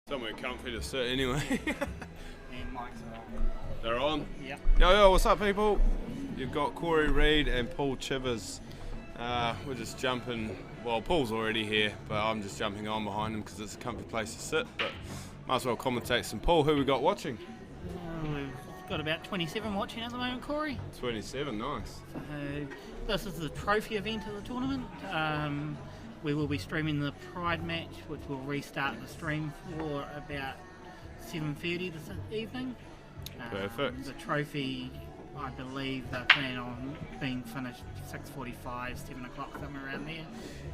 Somewhere comfy to sit anyway. And mics are on. They're on? Yep. Yo, what's up, people? You've got Corey Reid and Paul Chivers. We're just jumping. Well, Paul's already here, but I'm just jumping on behind him because it's a comfy place to sit. But might as well commentate some. Paul, who we got watching? We've got about 27 watching at the moment, Corey. 27, nice. So this is the trophy event of the tournament. We will be streaming the Pride match, which will restart the stream for about 7:30 this evening. Perfect. The trophy, I believe they're planning on being finished 6:45, 7 o'clock, somewhere around there,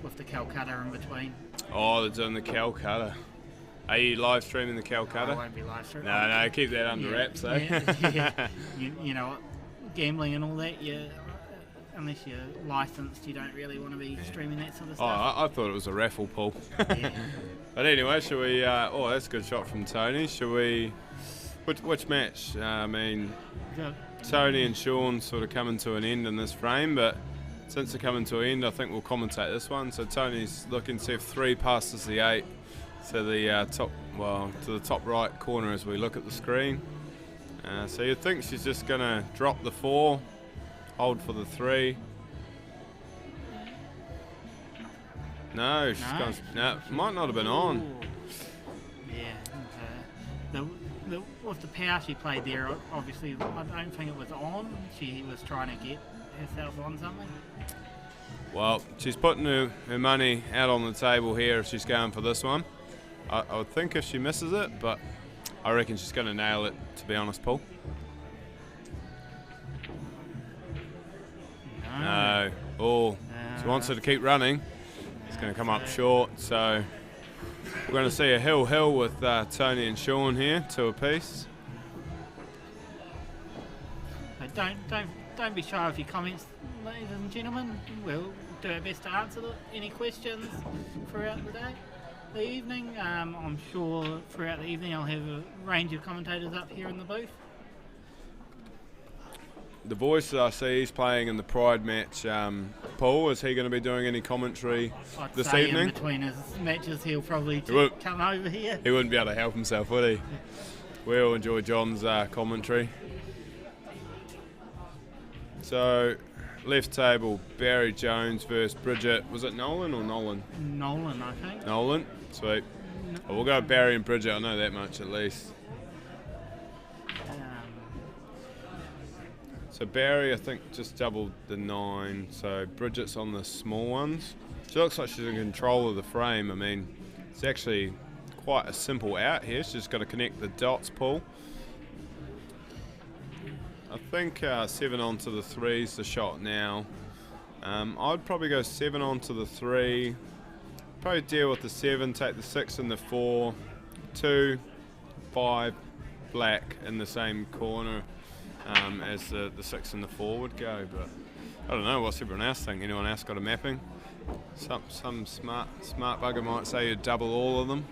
with the Calcutta in between. Oh, they're doing the Calcutta. Are you live streaming the Calcutta? I won't be live streaming. No, keep that under wraps, eh? Yeah. You know, gambling and all that, unless you're licensed, you don't really want to be streaming that sort of stuff. I thought it was a raffle, Paul. Yeah. But anyway, shall we... that's a good shot from Tony. Shall we... Which match? Tony and Sean sort of coming to an end in this frame, but since they're coming to an end, I think we'll commentate this one. So Tony's looking to have 3 passes the 8 to the top right corner as we look at the screen. So you'd think she's just going to drop the 4, hold for the 3. No, she's gone. No, might not have been on. Yeah. With the power she played there, obviously, I don't think it was on. She was trying to get herself on something. Well, she's putting her money out on the table here if she's going for this one. I would think if she misses it, but I reckon she's going to nail it, to be honest, Paul. No. Oh, she wants her to keep running. It's going to come up short, so we're going to see a hill with Tony and Sean here, 2 apiece. Don't be shy of your comments, ladies and gentlemen. We'll do our best to answer any questions throughout the evening. I'm sure throughout the evening I'll have a range of commentators up here in the booth. The voice that I see he's playing in the Pride match, Paul, is he going to be doing any commentary this evening? In between his matches he'll probably come over here. He wouldn't be able to help himself, would he? We all enjoy John's commentary. So, left table, Barry Jones versus Bridget. Was it Nolan or Nolan? Nolan, I think. Nolan? Sweet. Well, we'll go Barry and Bridget, I know that much at least. So Barry, I think, just doubled the 9, so Bridget's on the small ones. She looks like she's in control of the frame. I mean, it's actually quite a simple out here. She's just got to connect the dots, Paul. I think 7 onto the 3's the shot now. I'd probably go 7 onto the 3. Probably deal with the 7, take the 6 and the 4. 2, 5, black in the same corner. As the 6 and the 4 would go, but I don't know, what's everyone else think? Anyone else got a mapping? Some smart bugger might say you double all of them.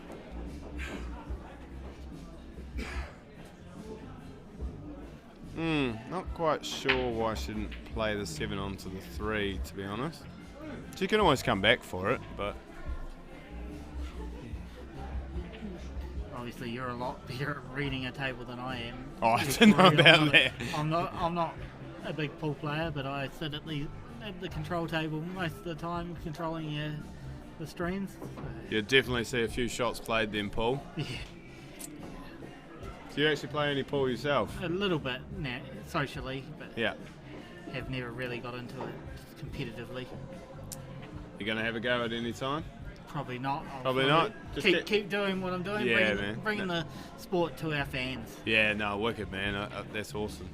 Not quite sure why I shouldn't play the 7 onto the 3, to be honest. She can always come back for it, but obviously, you're a lot better at reading a table than I am. Oh, I didn't know about that. I'm not a big pool player, but I sit at the control table most of the time, controlling the streams. You definitely see a few shots played then, Paul. Yeah. Do you actually play any pool yourself? A little bit now, socially, but yeah, have never really got into it competitively. You going to have a go at any time? Probably not. Probably not. Just keep doing what I'm doing. Yeah, bringing the sport to our fans. Yeah, no, wicked, man. That's awesome.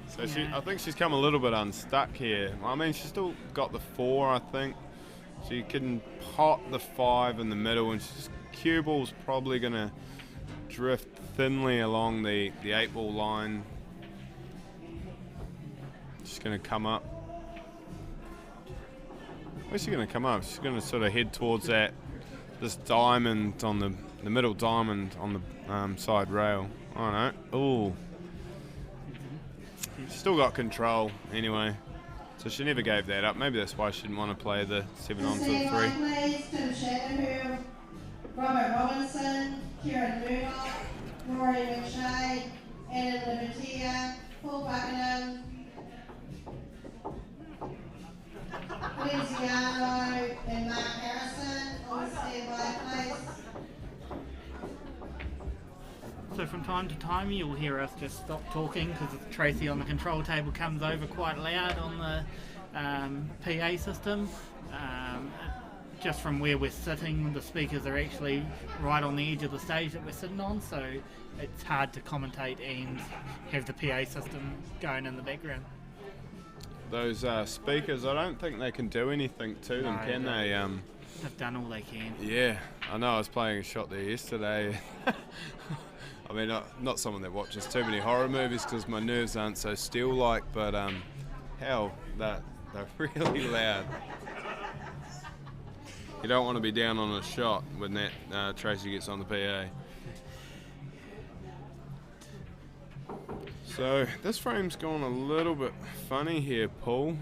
So I think she's come a little bit unstuck here. I mean, she's still got the 4, I think. She can pot the 5 in the middle, and she's cue ball's probably going to drift thinly along the 8-ball line. She's going to come up. Where's she going to come up? She's going to sort of head towards this diamond on the middle diamond on the side rail. I don't know. Ooh. She's still got control anyway. So she never gave that up. Maybe that's why she didn't want to play the 7 on to the 3. Tim Shatterhill, Robert Robinson, Kieran Murdoch, Rory McShade, Anna Limitia, Paul Buckingham, Luciano and Mark Harrison on standby place. So from time to time you'll hear us just stop talking because Tracy on the control table comes over quite loud on the PA system. Just from where we're sitting, the speakers are actually right on the edge of the stage that we're sitting on, so it's hard to commentate and have the PA system going in the background. Those speakers, I don't think they can do anything to them, can they? They've done all they can. Yeah, I know. I was playing a shot there yesterday. I mean, not someone that watches too many horror movies because my nerves aren't so steel-like, but hell, they're really loud. You don't want to be down on a shot when that Tracy gets on the PA. So this frame's gone a little bit funny here, Paul.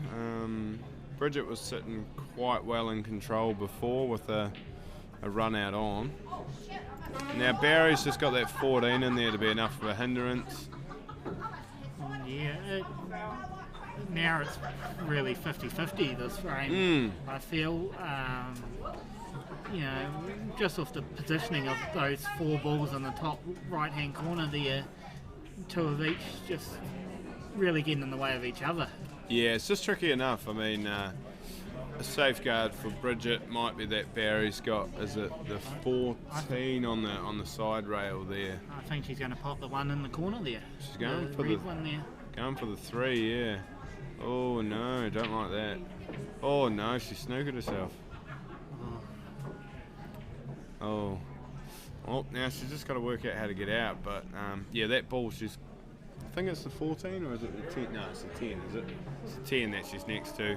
Bridget was sitting quite well in control before with a run out on. Now Barry's just got that 14 in there to be enough of a hindrance. Yeah, now it's really 50-50 this frame. I feel, just off the positioning of those 4 balls in the top right hand corner there, 2 of each just really getting in the way of each other. Yeah, it's just tricky enough. I mean, a safeguard for Bridget might be that Barry's got, is it the 14 on the side rail there? I think she's going to pop the 1 in the corner there. She's going for red one there. Going for the 3, yeah. Oh no, don't like that. Oh no, she snookered herself. Oh. Well, now she's just got to work out how to get out, but yeah, that ball, I think it's the 14 or is it the 10? No, it's the 10, is it? It's the 10 that she's next to.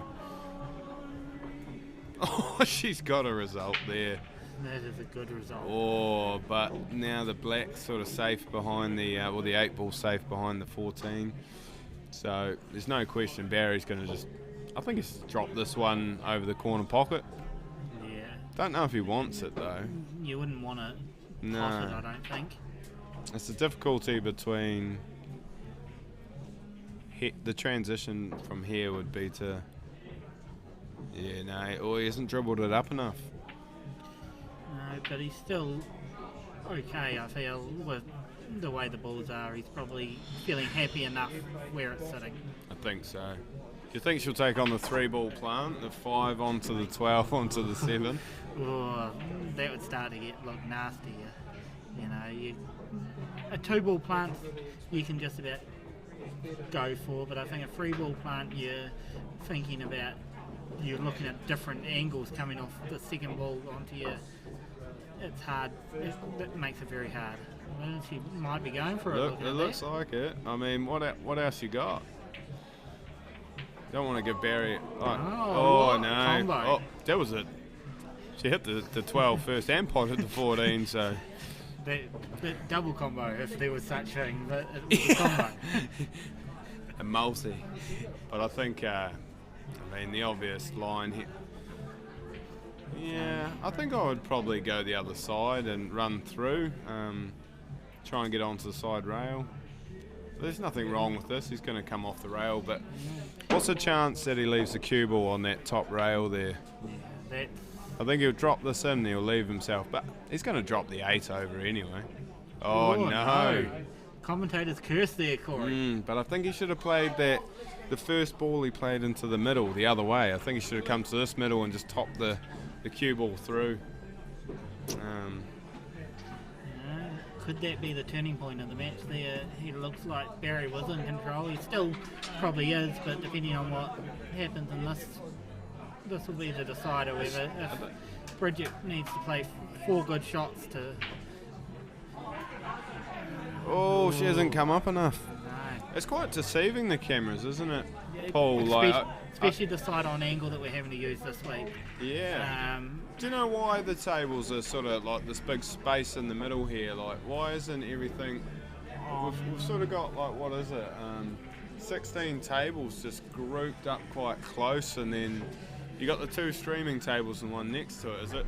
Oh, she's got a result there. That is a good result. Oh, but now the black's sort of safe behind the 8 ball safe behind the 14. So there's no question Barry's going to just, I think he's dropped this one over the corner pocket. Yeah. Don't know if he wants it though. You wouldn't want to No. toss it, I don't think. It's the difficulty between the transition from here would be to, yeah, no, or he hasn't dribbled it up enough. No, but he's still okay, I feel, with the way the balls are. He's probably feeling happy enough where it's sitting. I think so. Do you think she'll take on the 3 ball plant, the 5 onto the 12 onto the 7? Oh, that would start to look nasty. You know, a 2 ball plant you can just about go for, but I think a 3 ball plant you're thinking about, you're looking at different angles coming off the second ball onto you. It's hard. That makes it very hard. Well, she might be going for it. It looks like it. I mean, what else you got? Don't want to give Barry. Oh no! Combo. Oh, that was it. She hit the 12 first and potted the 14. So that double combo, if there was such thing, but it was a combo. A multi. But I think, I mean, the obvious line here. Yeah, I think I would probably go the other side and run through. Try and get onto the side rail. There's nothing wrong with this. He's going to come off the rail, but what's the chance that he leaves the cue ball on that top rail there? I think he'll drop this in, he'll leave himself, but he's going to drop the 8 over anyway. Oh no. Commentators curse there, Corey. But I think he should have played the first ball he played into the middle, the other way. I think he should have come to this middle and just topped the cue ball through. Could that be the turning point of the match there? He looks like Barry was in control. He still probably is, but depending on what happens in this will be the decider whether if Bridget needs to play 4 good shots to... Oh, she hasn't come up enough. No. It's quite deceiving, the cameras, isn't it, Paul? Especially the side on angle that we're having to use this week. Yeah. Do you know why the tables are sort of like this big space in the middle here? Like, why isn't everything... We've sort of got, like, what is it? 16 tables just grouped up quite close, and then you got the 2 streaming tables and one next to it. Is it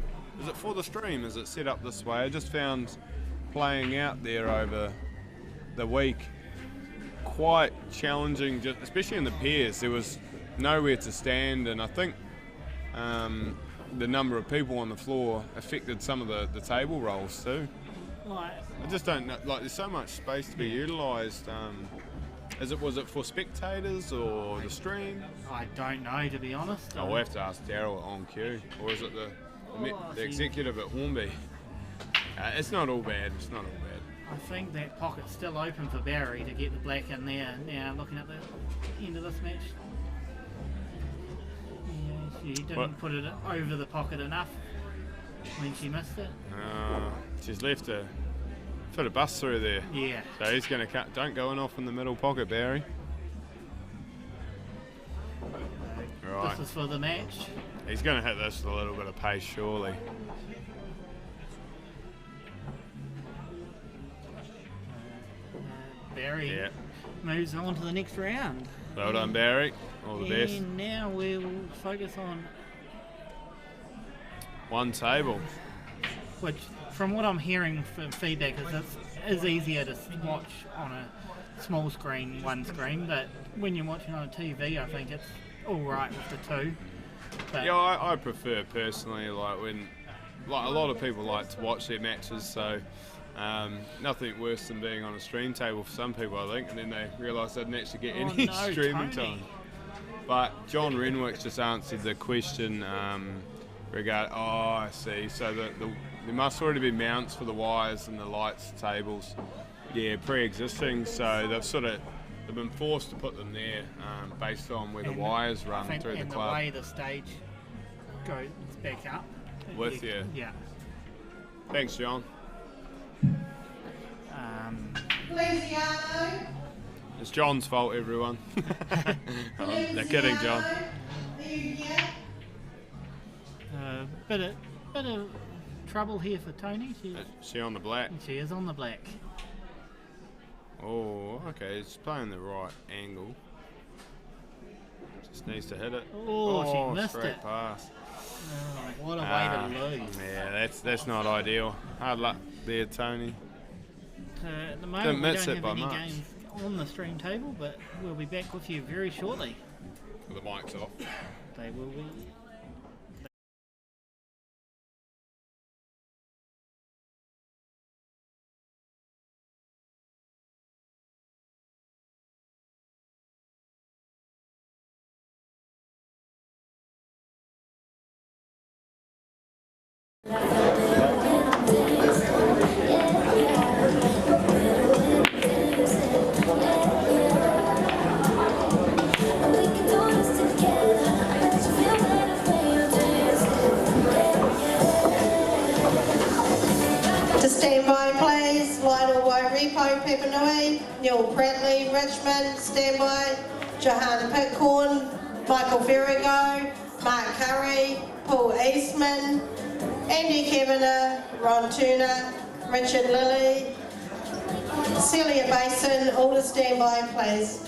for the stream? Is it set up this way? I just found playing out there over the week quite challenging, just especially in the pairs. There was nowhere to stand, and I think the number of people on the floor affected some of the table rolls too. Like, I just don't know. Like, there's so much space to be utilised. Was it for spectators or the stream? I don't know, to be honest. We'll have to ask Daryl on cue, or is it the executive at Hornby? It's not all bad. It's not all bad. I think that pocket's still open for Barry to get the black in there. Now, looking at the end of this match, yeah, she didn't put it over the pocket enough when she missed it. She's left a bit of bust through there. Yeah. So he's going to cut. Don't go in off in the middle pocket, Barry. Right. This is for the match. He's going to hit this with a little bit of pace, surely. Barry moves on to the next round. Well done, Barry. All the best. And now we'll focus on one table. Which, from what I'm hearing from feedback, is easier to watch on a small screen, one screen, but when you're watching on a TV, I think it's all right with the 2. But yeah, I prefer personally, a lot of people like to watch their matches, so nothing worse than being on a stream table for some people, I think, and then they realise they didn't actually get any streaming time. But John Renwick's just answered the question I see. So there must already be mounts for the wires and the lights tables, pre-existing. So they've been forced to put them there based on where the wires run through the club. And the way the stage goes back up. With you. Yeah. Thanks, John. Feliciano. It's John's fault, everyone. They're kidding, John. Are you here? Bit of trouble here for Tony. Is she on the black? She is on the black. Oh, okay. It's playing the right angle. Just needs to hit it. Oh, she missed straight it. Pass. Oh, what a way to lose. Yeah, that's not ideal. Hard luck there, Tony. At the moment, Didn't we miss don't it have by any much. games on the stream table, but we'll be back with you very shortly. The mic's off. They will be. To stand by, please. Lionel Wairepo, Pepanui, Neil Pratley, Richmond, stand by. Johanna Pitcorn, Michael Ferrigo, Mark Curry, Paul Eastman, Andy Kavanagh, Ron Turner, Richard Lilly, Celia Basin, all to stand by, please.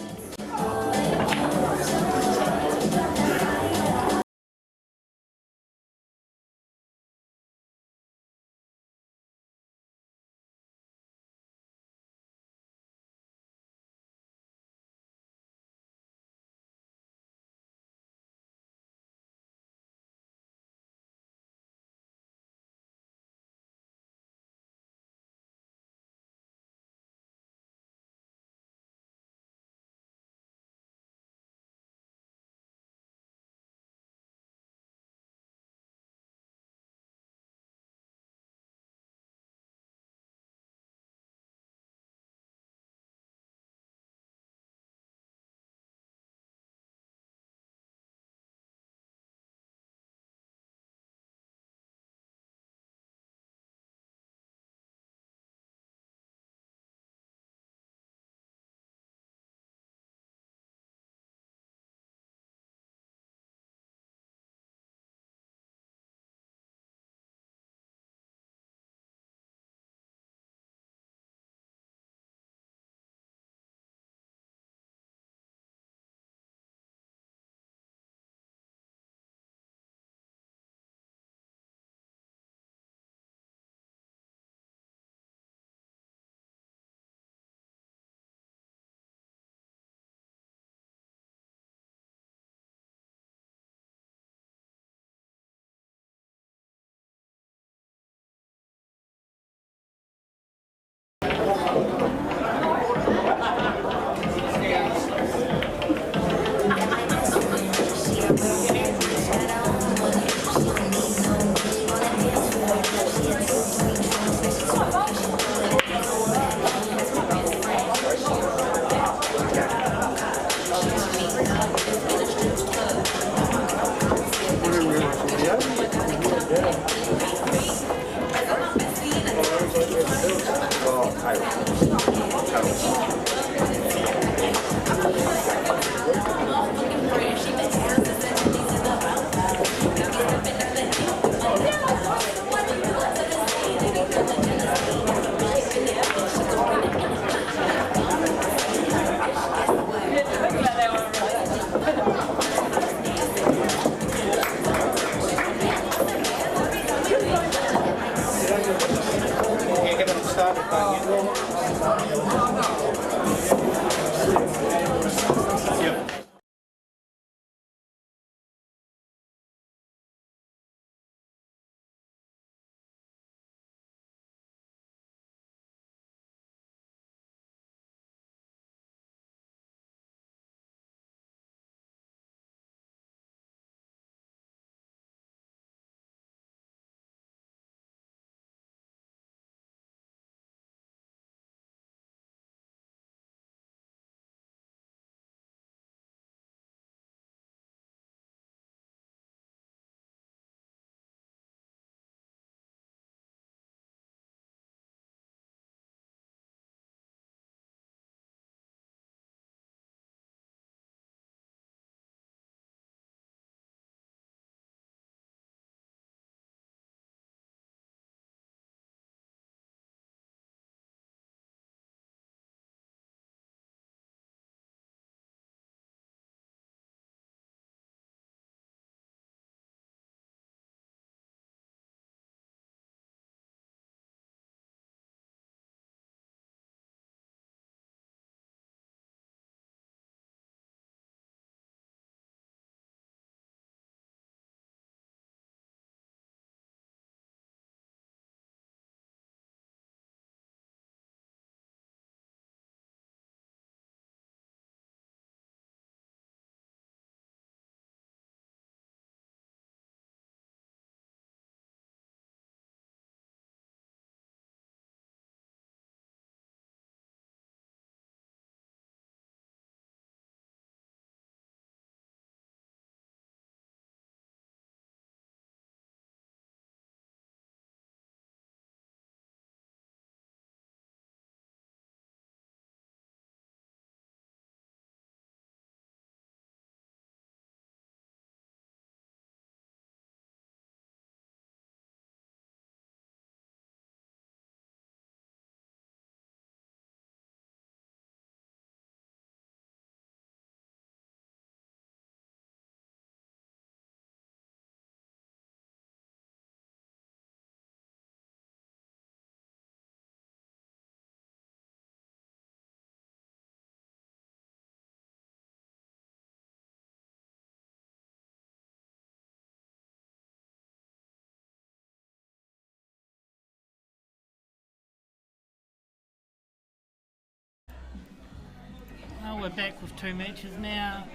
we're back with 2 matches now.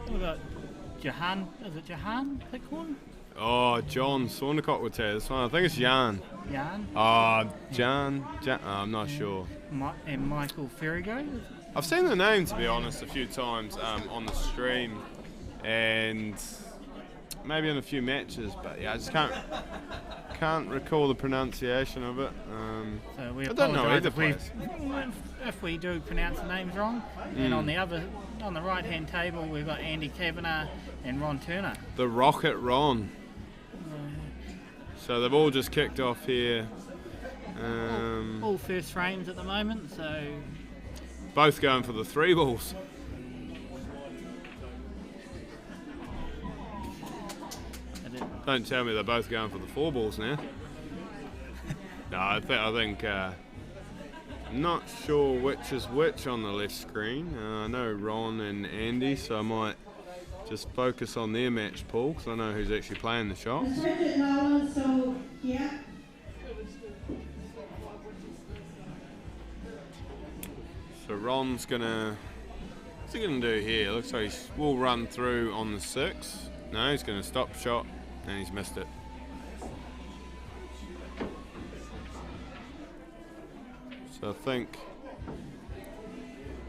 We've got Jahan, is it Jahan Pickhorn? Oh, John Saundercock would tell you this one. I think it's Jan. Jan? Jan. I'm not sure. And Michael Ferrigo? I've seen the name, to be honest, a few times on the stream, and maybe in a few matches, but yeah, I just can't recall the pronunciation of it. So we I don't know either apologise place. if we do pronounce the names wrong. And on the right hand table we've got Andy Kavanagh and Ron Turner. The Rocket Ron. So they've all just kicked off here. All first frames at the moment, so Both going for the 3 balls. Don't tell me they're both going for the 4 balls now. No, I think I'm not sure which is which on the left screen. I know Ron and Andy, so I might just focus on their match pool because I know who's actually playing the shots. It's Richard Nolan, so yeah. So Ron's gonna, what's he gonna do here? Looks like he will run through on the 6. No, he's gonna stop shot and he's missed it. So I think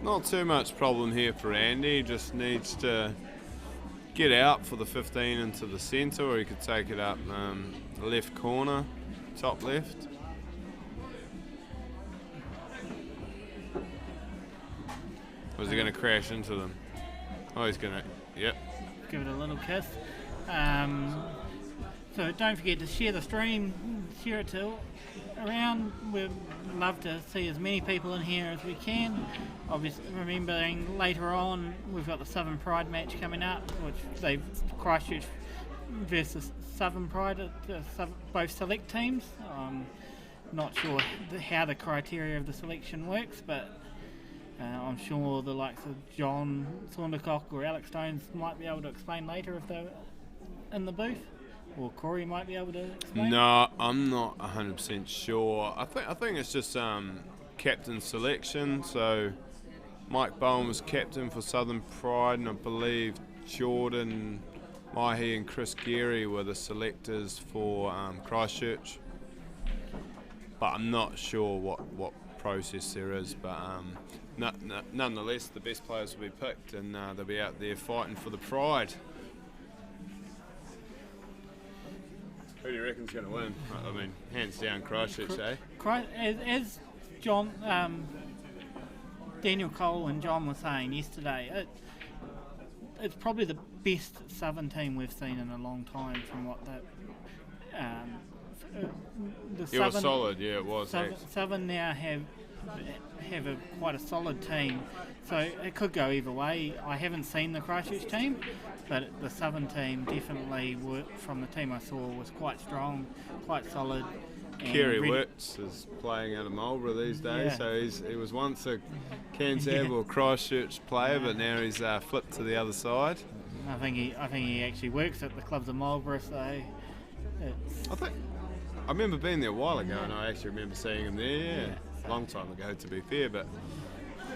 not too much problem here for Andy. He just needs to get out for the 15 into the centre, or he could take it up left corner, top left. Or is he going to crash into them? Oh, he's going to, yep. give it a little kiss. So don't forget to share the stream, share it to around. We'd love to see as many people in here as we can. Obviously, remembering later on we've got the Southern Pride match coming up, which Christchurch versus Southern Pride, both select teams. Not sure how the criteria of the selection works, but I'm sure the likes of John Saundercock or Alex Stones might be able to explain later if they're in the booth, or Corey might be able to explain. No, I'm not 100% sure. I think it's just captain selection. So Mike Bowen was captain for Southern Pride, and I believe Jordan Mahi and Chris Geary were the selectors for Christchurch. But I'm not sure what process there is. But nonetheless, the best players will be picked, and they'll be out there fighting for the pride. Who do you reckon's going to win? I mean, hands down Christchurch, eh? As John, Daniel Cole and John were saying yesterday, it's probably the best Southern team we've seen in a long time from what that. It was solid, yeah, it was. Southern now have quite a solid team, so it could go either way. I haven't seen the Christchurch team, but the Southern team definitely, from the team I saw, was quite strong, quite solid. Kerry Wirtz is playing out of Marlborough these days, Yeah. so he was once a Cairnsab or Christchurch player, but now he's flipped to the other side. I think he actually works at the clubs of Marlborough, so it's, I remember being there a while ago, and I actually remember seeing him there. Yeah. Long time ago, to be fair, but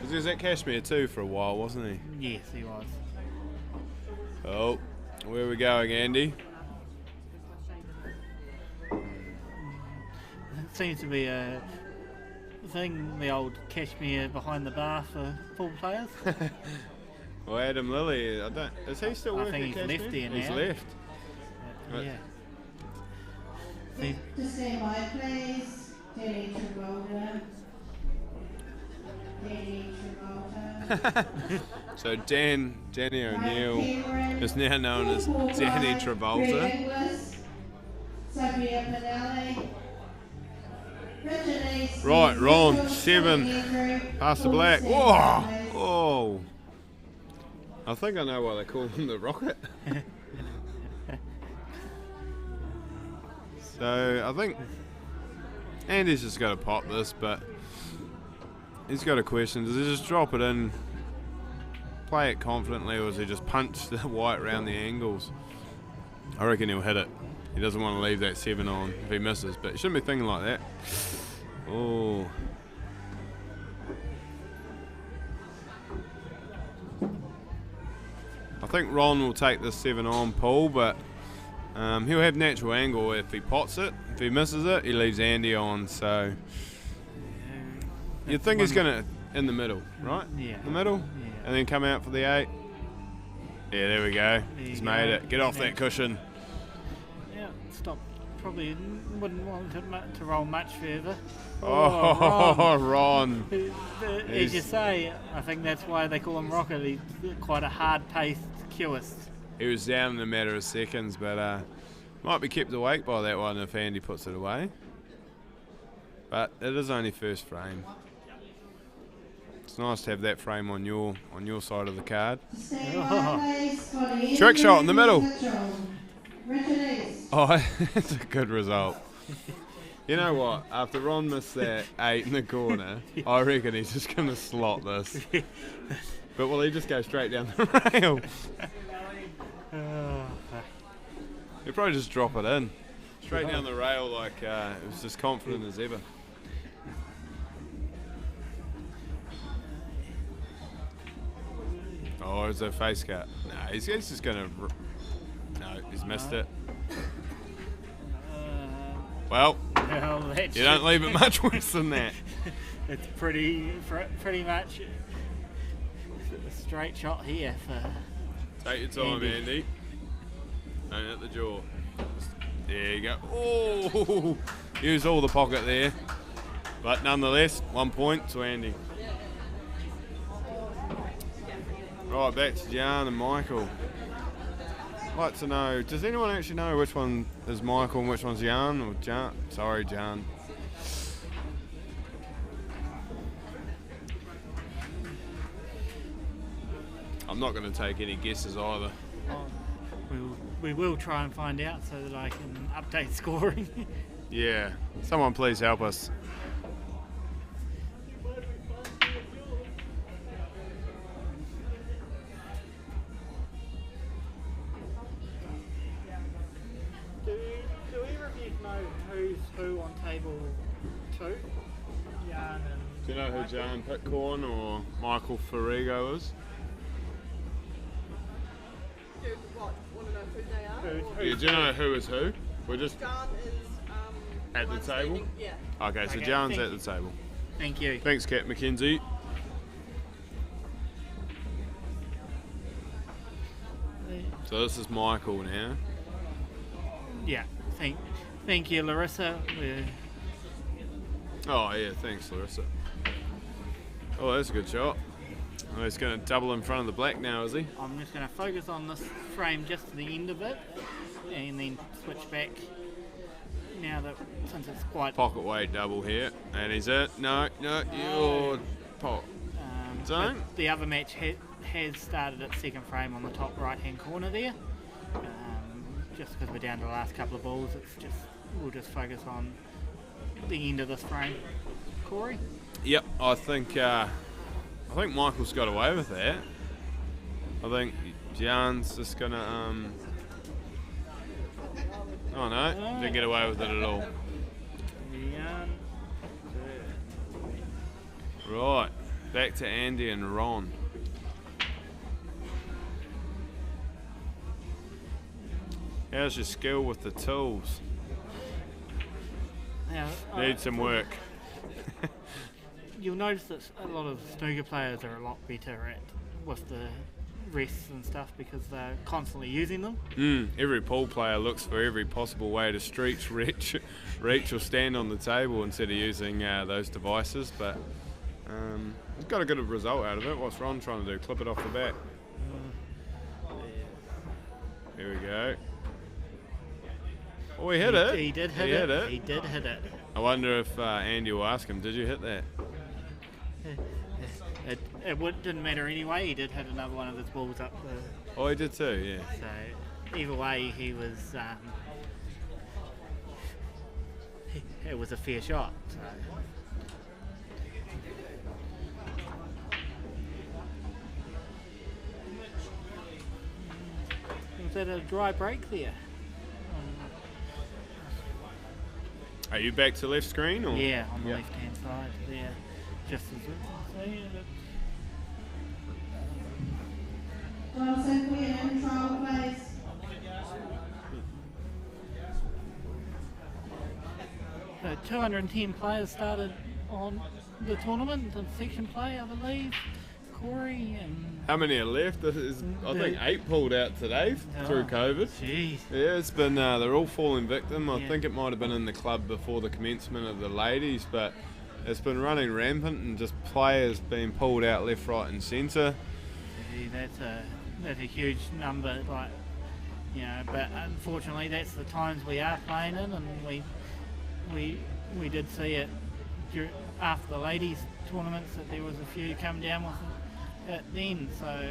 he was at Cashmere too for a while, wasn't he? yes, he was. Oh, where are we going, Andy? It seems to be a thing, the old Cashmere behind the bar for full players. Well, Adam Lilly, is he still I working think at he's Cashmere? left there now. He's left. Yeah. See, To stand by, please. Danny Travolta. So Danny O'Neill Cameron. is now known as Danny Travolta. Sophia Pinelli. Richard East. Right, Ron, Nicholas 7. Andrew. Pass the black. Whoa! Oh! I think I know why they call him the Rocket. So I think Andy's just got to pop this, but he's got a question. Does he just drop it in, play it confidently, or does he just punch the white around the angles? I reckon he'll hit it. He doesn't want to leave that 7 on if he misses, but he shouldn't be thinking like that. Oh. think Ron will take the 7 on pull, but he'll have natural angle if he pots it. If he misses it, he leaves Andy on. So you'd think he's going to in the middle, right? Yeah. The middle? Yeah. And then come out for the 8. Yeah, there we go. He's made it. Get off that cushion. Yeah, stop. Probably wouldn't want to roll much further. Oh, Ron. As you say, I think that's why they call him Rocket. He's quite a hard-paced cueist. He was down in a matter of seconds, but might be kept awake by that one if Andy puts it away. But it is only first frame. It's nice to have that frame on your side of the card. Trick shot in the middle. Oh, that's a good result. You know what? After Ron missed that 8 in the corner, I reckon he's just going to slot this. But will he just go straight down the rail? He'll probably just drop it in. Straight down the rail like it was as confident as ever. Oh, it's a face cut. No, he's just going to... No, he's missed it. Well, you don't leave it much worse than that. It's pretty much a straight shot here for Take your time, Andy. Don't hit the jaw. There you go. Oh, use all the pocket there. But nonetheless, 1 point to Andy. Right, back to Jan and Michael. I'd like to know, does anyone actually know which one is Michael and which one's Jan? Or Jan? Sorry, Jan. I'm not going to take any guesses either. We will try and find out so that I can update scoring. Yeah, someone please help us. Do either of you know who's who on table 2? Jan and Do you know who Jan Pitcorn or Michael Ferrigo is? What? Want to know who they are? Yeah, do you know who is who? We're just John is at the one table? standing- Yeah. Okay, so Okay, Jan's thank at the table. Thank you. Thanks, Kat McKenzie. So this is Michael now. Yeah, thank you, Larissa. Oh yeah, thanks, Larissa. Oh, that's a good shot. Oh, he's going to double in front of the black now, is he? I'm just going to focus on this frame just to the end of it, and then switch back. Now that since it's quite Pocket weight double here, and he's it. No, you're pot. Zone. but the other match has started at second frame on the top right-hand corner there. Just because we're down to the last couple of balls, we'll just focus on the end of this frame. Corey? Yep, I think Michael's got away with that. I think Jan's just gonna oh no, didn't get away with it at all. Right, back to Andy and Ron. How's your skill with the tools? Now, Need some work. you'll notice that a lot of snooker players are a lot better at with the rests and stuff because they're constantly using them. Every pool player looks for every possible way to reach or stand on the table instead of using those devices, but he's got a good result out of it. What's Ron trying to do? Clip it off the back. Here we go. Oh, he hit it. He did hit it. He did hit it. I wonder if Andy will ask him, did you hit that? It didn't matter anyway. He did hit another one of his balls up the. Oh, he did too, yeah. So either way, he was. It was a fair shot. So. Was that a dry break there? Are you back to left screen? Or? Yeah, on the left-hand side there. Just as it. So, yeah, Johnson, can we get control, please? The 210 players started on the tournament, the section play, I believe. Corey and... How many are left? I think 8 pulled out today through COVID. Jeez. Yeah, it's been, they're all falling victim. I think it might have been in the club before the commencement of the ladies, but it's been running rampant and just players being pulled out left, right and centre. Gee, that's a huge number, like, you know, but unfortunately that's the times we are playing in, and we did see it after the ladies tournaments that there was a few come down with it then, so...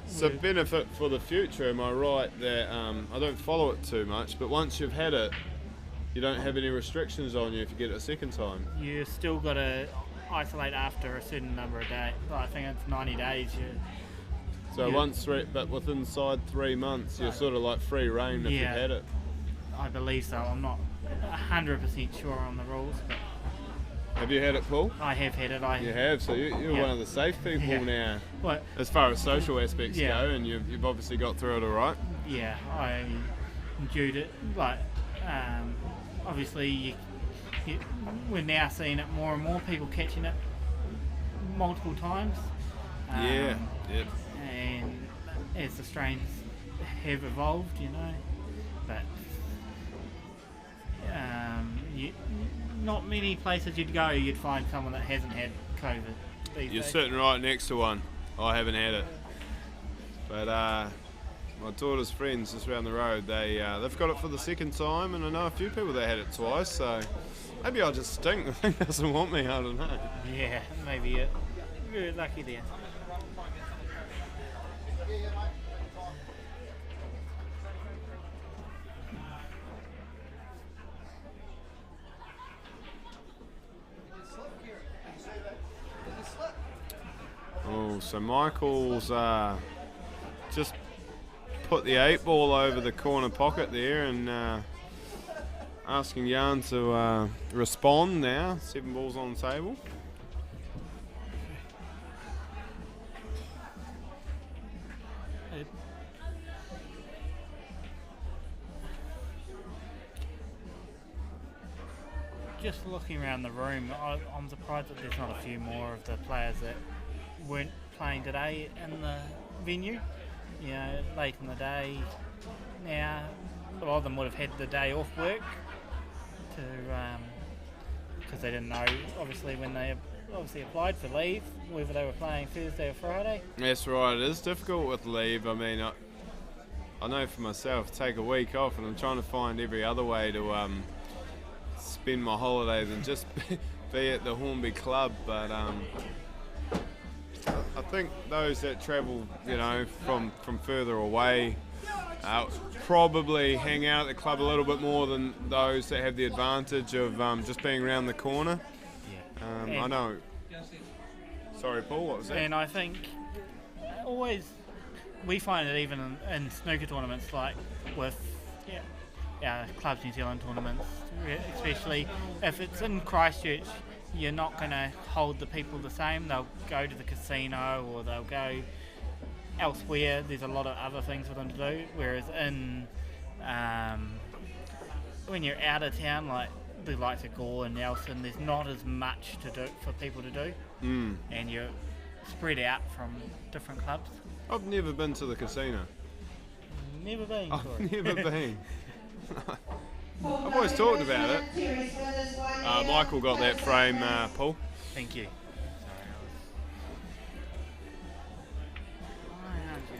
It's a benefit for the future, am I right, that I don't follow it too much, but once you've had it, you don't have any restrictions on you if you get it a second time. You still got to isolate after a certain number of days. I think it's 90 days. So but within inside 3 months, you're sort of like free reign if you've had it. I believe so. I'm not 100% sure on the rules, but have you had it, Paul? I have had it. You have, so you're one of the safe people now. What? As far as social aspects go, and you've obviously got through it all right. Yeah, I endured it, but obviously we're now seeing it more and more, people catching it multiple times. Yep. And as the strains have evolved, you know, but not many places you'd go you'd find someone that hasn't had COVID these You're days. sitting right next to one. I haven't had it, but my daughter's friends just around the road, they've got it for the second time, and I know a few people that had it twice, so maybe I'll just stink. The thing doesn't want me, I don't know. Yeah, maybe you're lucky there. Oh, so Michael's just put the 8 ball over the corner pocket there and asking Jan to respond now. 7 balls on the table. Just looking around the room, I'm surprised that there's not a few more of the players that weren't playing today in the venue. You know, late in the day now, a lot of them would have had the day off work because they didn't know, obviously, when they applied for leave, whether they were playing Thursday or Friday. That's right, it is difficult with leave. I mean, I know for myself, take a week off, and I'm trying to find every other way to spend my holiday than just be at the Hornby club, but I think those that travel, you know, from further away probably hang out at the club a little bit more than those that have the advantage of just being around the corner. I know. Sorry, Paul, what was that? And I think we find it even in snooker tournaments, like with our Clubs New Zealand tournaments, especially if it's in Christchurch, you're not going to hold the people the same. They'll go to the casino or they'll go elsewhere. There's a lot of other things for them to do, whereas when you're out of town, like the likes of Gore and Nelson, there's not as much to do for people to do, and you're spread out from different clubs. I've never been to the casino. Never been. I've never been. I've always talked about it. Michael got that frame, Paul. Thank you.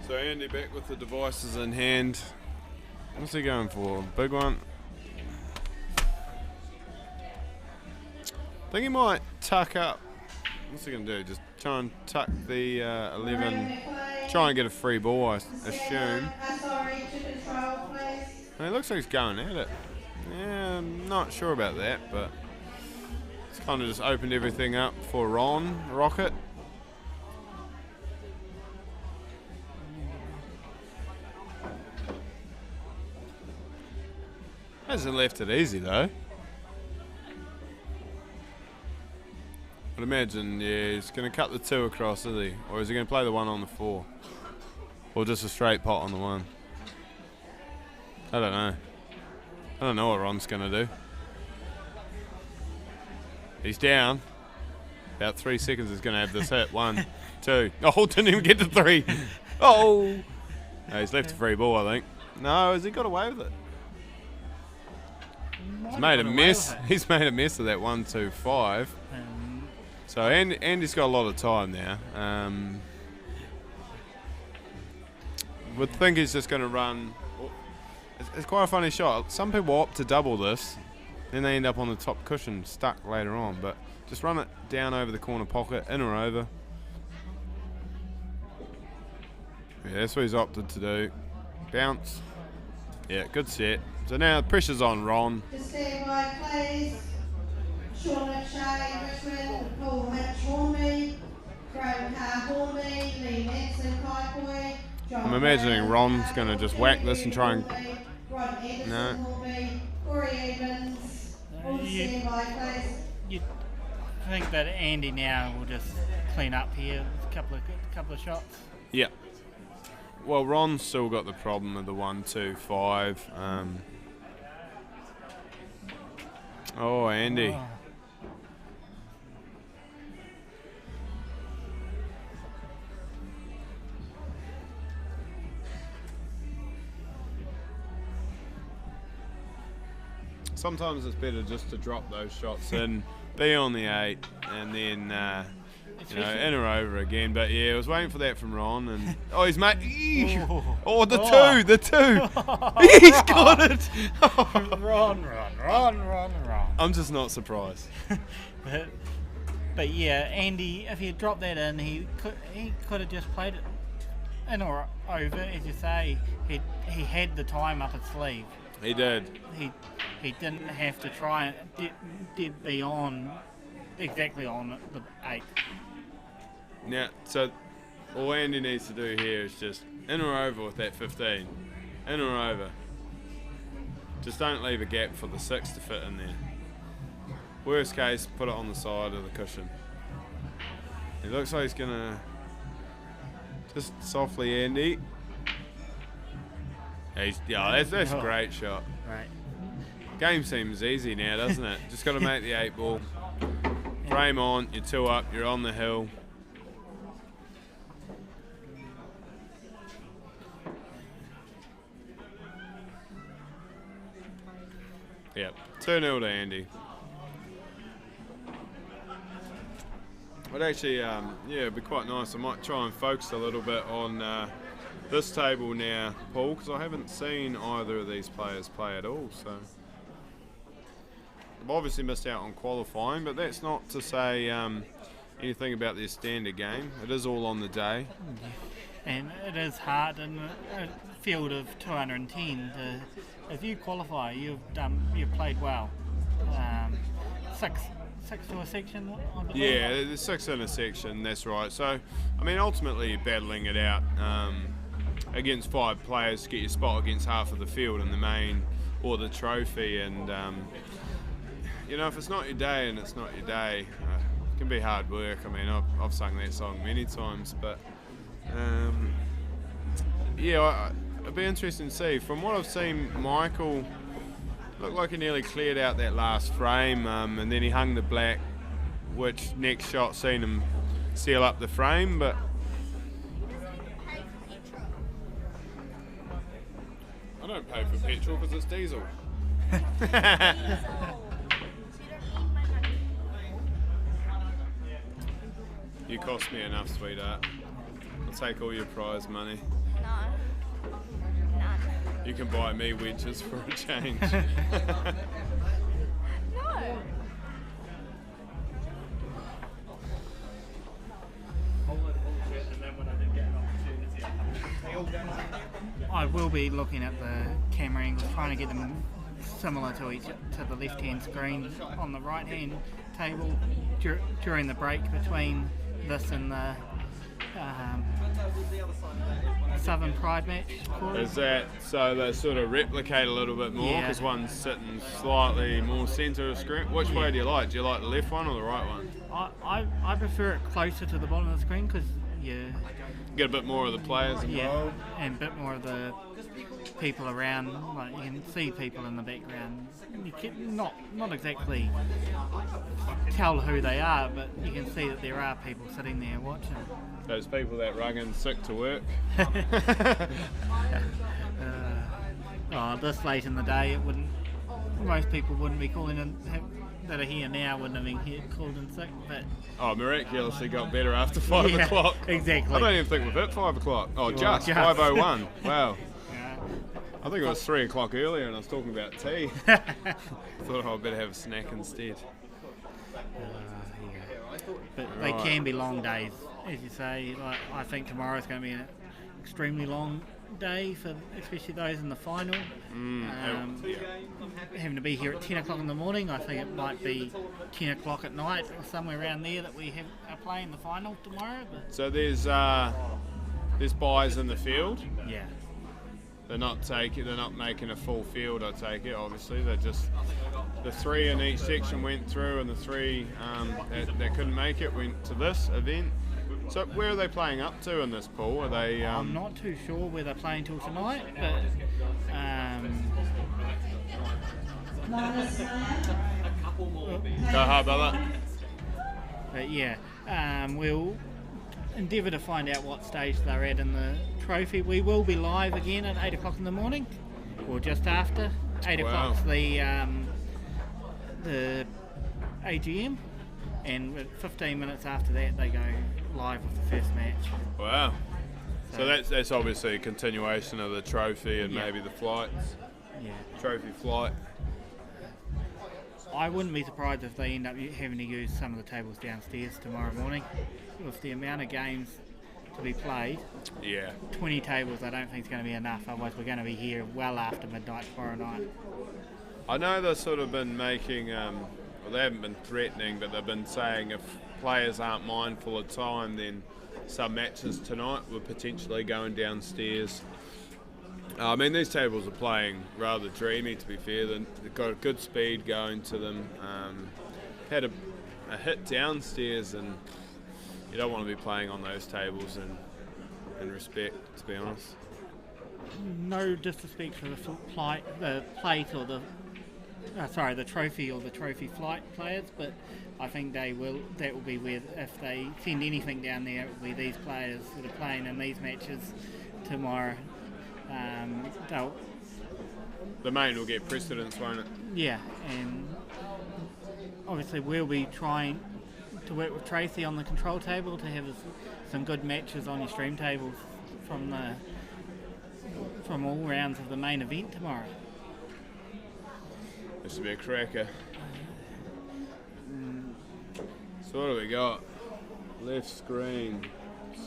So Andy back with the devices in hand. What's he going for? Big one? I think he might tuck up. What's he going to do? Just try and tuck the 11. Try and get a free ball, I assume. And it looks like he's going at it. Yeah, I'm not sure about that, but it's kind of just opened everything up for Ron Rocket. Hasn't left it easy though. I'd imagine, yeah, he's going to cut the 2 across, is he? Or is he going to play the 1 on the 4? Or just a straight pot on the 1. I don't know. I don't know what Ron's going to do. He's down. About 3 seconds is going to have this hit. 1, 2. Oh, didn't even get to 3. Oh! No, he's left a free ball, I think. No, has he got away with it? He's made a mess. He's made a mess of that 1, 2, 5. So Andy's got a lot of time now. Would think he's just going to run. It's quite a funny shot. Some people opt to double this, then they end up on the top cushion stuck later on. But just run it down over the corner pocket, in or over. Yeah, that's what he's opted to do. Bounce. Yeah, good set. So now the pressure's on Ron. Just stand by, please. Sean McShay, Richmond, Paul Mitch, Hornby, Graham Carr, Hornby, Lee Manson, Kaikoi, John I'm imagining Ron's going to just whack this and try and... Rod Anderson, No. Hornby, Corey Evans. All stand by, please. You'd think that Andy now will just clean up here with a couple of shots. Yeah. Well, Ron's still got the problem of the 1, 2, 5. Oh, Andy. Oh. Sometimes it's better just to drop those shots in, be on the 8, and then in or over again. But yeah, I was waiting for that from Ron, and he's made. Oh, the 2, the 2. He's got it. Ron. I'm just not surprised. But yeah, Andy, if he had dropped that in, he could have just played it in or over, as you say. He had the time up his sleeve. He did. He didn't have to try and be on exactly on the 8. Now, so all Andy needs to do here is just in or over with that 15. In or over. Just don't leave a gap for the 6 to fit in there. Worst case, put it on the side of the cushion. It looks like he's gonna just softly Andy. That's a great shot. Right. Game seems easy now, doesn't it? Just got to make the 8 ball. Frame on, you're 2 up, you're on the hill. Yep, 2-0 to Andy. But actually, it'd be quite nice. I might try and focus a little bit on this table now, Paul, because I haven't seen either of these players play at all. So I've obviously missed out on qualifying, but that's not to say anything about their standard game. It is all on the day. And it is hard in a field of 210 to, if you qualify, you've played well. 6 to a section, I believe. Yeah, there's 6 in a section, that's right. So, I mean, ultimately you're battling it out against 5 players to get your spot against half of the field in the main or the trophy. And, if it's not your day and it's not your day, it can be hard work. I mean, I've sung that song many times, but it'd be interesting to see. From what I've seen, Michael looked like he nearly cleared out that last frame, and then he hung the black, which next shot seen him seal up the frame. But I don't pay for petrol because it's diesel. You cost me enough, sweetheart. I'll take all your prize money. No. None. You can buy me wedges for a change. No. I will be looking at the camera angles, trying to get them similar to the left-hand screen on the right-hand table during the break between this and the Southern Pride match. Is that so they sort of replicate a little bit more because one's sitting slightly more centre of screen? Which way do you like? Do you like the left one or the right one? I prefer it closer to the bottom of the screen because you Get a bit more of the players involved. and a bit more of the people around. Like you can see people in the background. You can not exactly tell who they are, but you can see that there are people sitting there watching. Those people that rung in sick to work. This late in the day, it wouldn't. Most people wouldn't be calling in. That are here now wouldn't have been called in sick, but Miraculously got better after 5 o'clock. Exactly. I don't even think we've hit 5 o'clock. Just 5:01. Wow. Yeah. I think it was 3 o'clock earlier, and I was talking about tea. Thought I'd better have a snack instead. But they can be long days, as you say. Like I think tomorrow's going to be an extremely long day for especially those in the final. Having to be here at 10 o'clock in the morning, I think it might be 10 o'clock at night or somewhere around there that we are playing the final tomorrow. But So there's buys in the field. yeah, They're not making a full field. I take it. Obviously, they're just the 3 in each section went through, and the 3 that couldn't make it went to this event. So where are they playing up to in this pool? Are they? I'm not too sure where they're playing till tonight, but Go hard, brother. but yeah, we'll endeavour to find out what stage they're at in the trophy. We will be live again at 8 o'clock in the morning, or just after 8 Wow. o'clock's the AGM, and 15 minutes after that they go live with the first match. Wow. So that's obviously a continuation of the trophy and Yeah. maybe the flights. Yeah, Trophy flight. I wouldn't be surprised if they end up having to use some of the tables downstairs tomorrow morning. With the amount of games to be played, Yeah. 20 tables I don't think is going to be enough, otherwise we're going to be here well after midnight tomorrow night. I know they've sort of been making, well, they haven't been threatening, but they've been saying if players aren't mindful of time, then some matches tonight were potentially going downstairs. I mean, these tables are playing rather dreamy, to be fair. They've got a good speed going to them. Had a hit downstairs, and you don't want to be playing on those tables in respect, to be honest. No disrespect for the plate or the trophy or the trophy flight players, but I think that will be where, if they send anything down there, it will be these players that are playing in these matches tomorrow. The main will get precedence, won't it? Yeah, and obviously we'll be trying to work with Tracy on the control table to have some good matches on your stream tables from all rounds of the main event tomorrow. This will be a cracker. So what do we got? Left screen.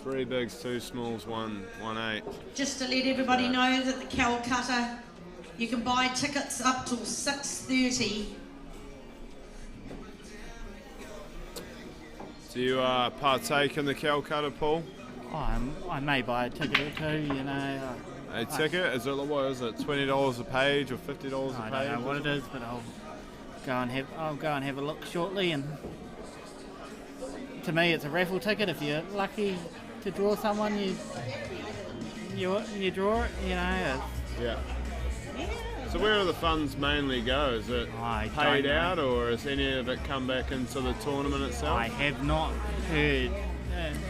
3 bigs, 2 smalls, 1 8. Just to let everybody know that the Calcutta, you can buy tickets up till 6:30. Do you partake in the Calcutta pool? I may buy a ticket or two, you know. A ticket? Is it $20 a page or $50 a page? I don't know what it is, but I'll go and have a look shortly. And to me, it's a raffle ticket. If you're lucky to draw someone, you draw it. You know. Yeah. So where do the funds mainly go? Is it I paid don't know. out, or is any of it come back into the tournament itself? I have not heard